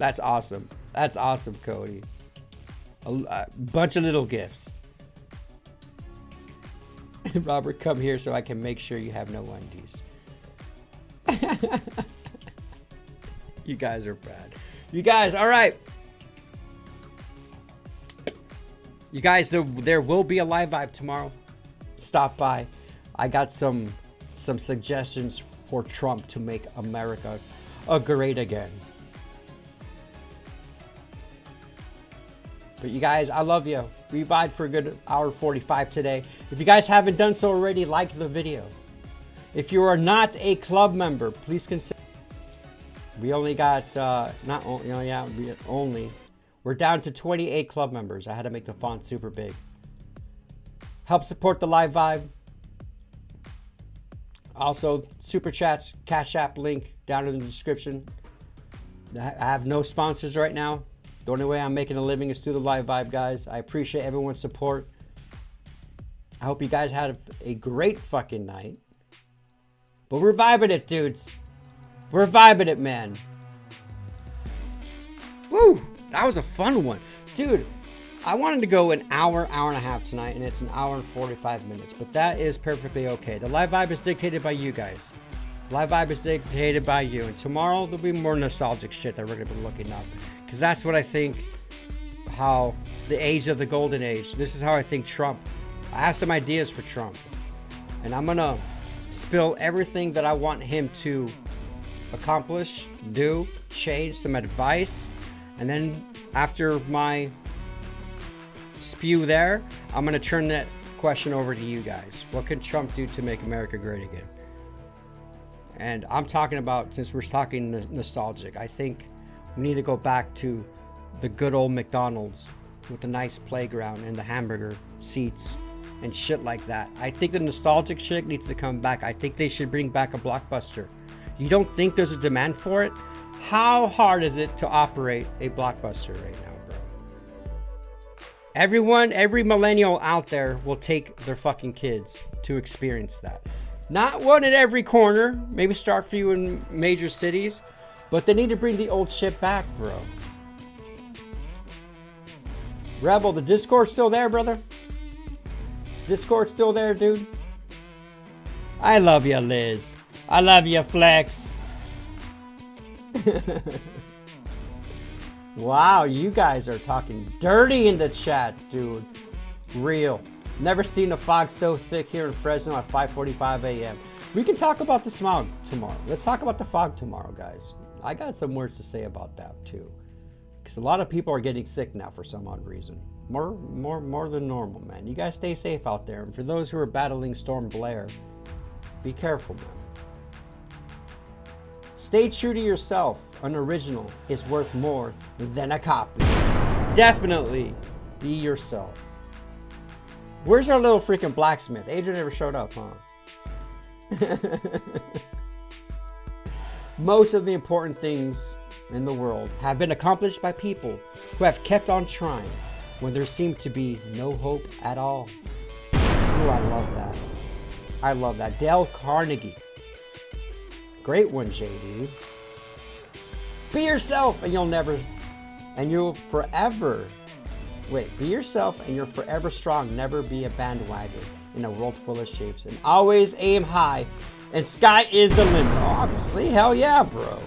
That's awesome. That's awesome, Cody. A bunch of little gifts. Robert, come here so I can make sure you have no undies. You guys are bad. You guys, all right. You guys, there will be a live vibe tomorrow. Stop by. I got some suggestions for Trump to make America great again. But you guys, I love you. We vibed for a good hour 45 today. If you guys haven't done so already, like the video. If you are not a club member, please consider. We only got, we're down to 28 club members. I had to make the font super big. Help support the live vibe. Also, super chats, Cash App link down in the description. I have no sponsors right now. The only way I'm making a living is through the live vibe, guys. I appreciate everyone's support. I hope you guys had a great fucking night. But we're vibing it, dudes. We're vibing it, man. Woo! That was a fun one. Dude, I wanted to go an hour, hour and a half tonight, and it's an hour and 45 minutes. But that is perfectly okay. The live vibe is dictated by you guys. Live vibe is dictated by you. And tomorrow, there'll be more nostalgic shit that we're going to be looking up. Because that's what I think, how the age of the golden age. This is how I think Trump. I have some ideas for Trump. And I'm going to spill everything that I want him to accomplish, do, change, some advice. And then after my spew there, I'm going to turn that question over to you guys. What can Trump do to make America great again? And I'm talking about, since we're talking nostalgic, I think we need to go back to the good old McDonald's with the nice playground and the hamburger seats and shit like that. I think the nostalgic shit needs to come back. I think they should bring back a Blockbuster. You don't think there's a demand for it? How hard is it to operate a Blockbuster right now, bro? Every millennial out there will take their fucking kids to experience that. Not one in every corner. Maybe start for you in major cities. But they need to bring the old shit back, bro. Rebel, the Discord's still there, brother? Discord's still there, dude? I love you, Liz. I love you, Flex. Wow, you guys are talking dirty in the chat, dude. Real. Never seen a fog so thick here in Fresno at 5:45 a.m. We can talk about the smog tomorrow. Let's talk about the fog tomorrow, guys. I got some words to say about that too, because a lot of people are getting sick now for some odd reason. More than normal, man. You guys stay safe out there, and for those who are battling Storm Blair, be careful, man. Stay true to yourself. An original is worth more than a copy. Definitely be yourself. Where's our little freaking blacksmith? Adrian never showed up, huh? Most of the important things in the world have been accomplished by people who have kept on trying when there seemed to be no hope at all. Ooh, I love that. I love that. Dale Carnegie. Great one, JD. Be yourself and you'll forever, be yourself and you're forever strong. Never be a bandwagon in a world full of shapes, and always aim high. And sky is the limit. Obviously, hell yeah, bro.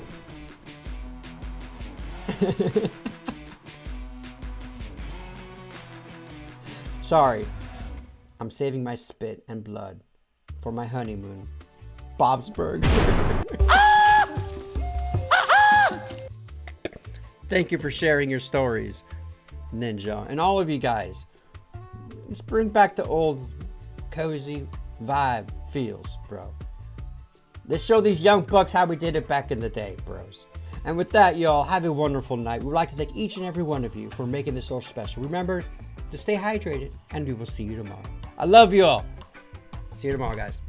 Sorry, I'm saving my spit and blood for my honeymoon. Bobsburg. Thank you for sharing your stories, Ninja, and all of you guys. Let's bring back the old cozy vibe feels, bro. Let's show these young bucks how we did it back in the day, bros. And with that, y'all, have a wonderful night. We'd like to thank each and every one of you for making this so special. Remember to stay hydrated, and we will see you tomorrow. I love you all. See you tomorrow, guys.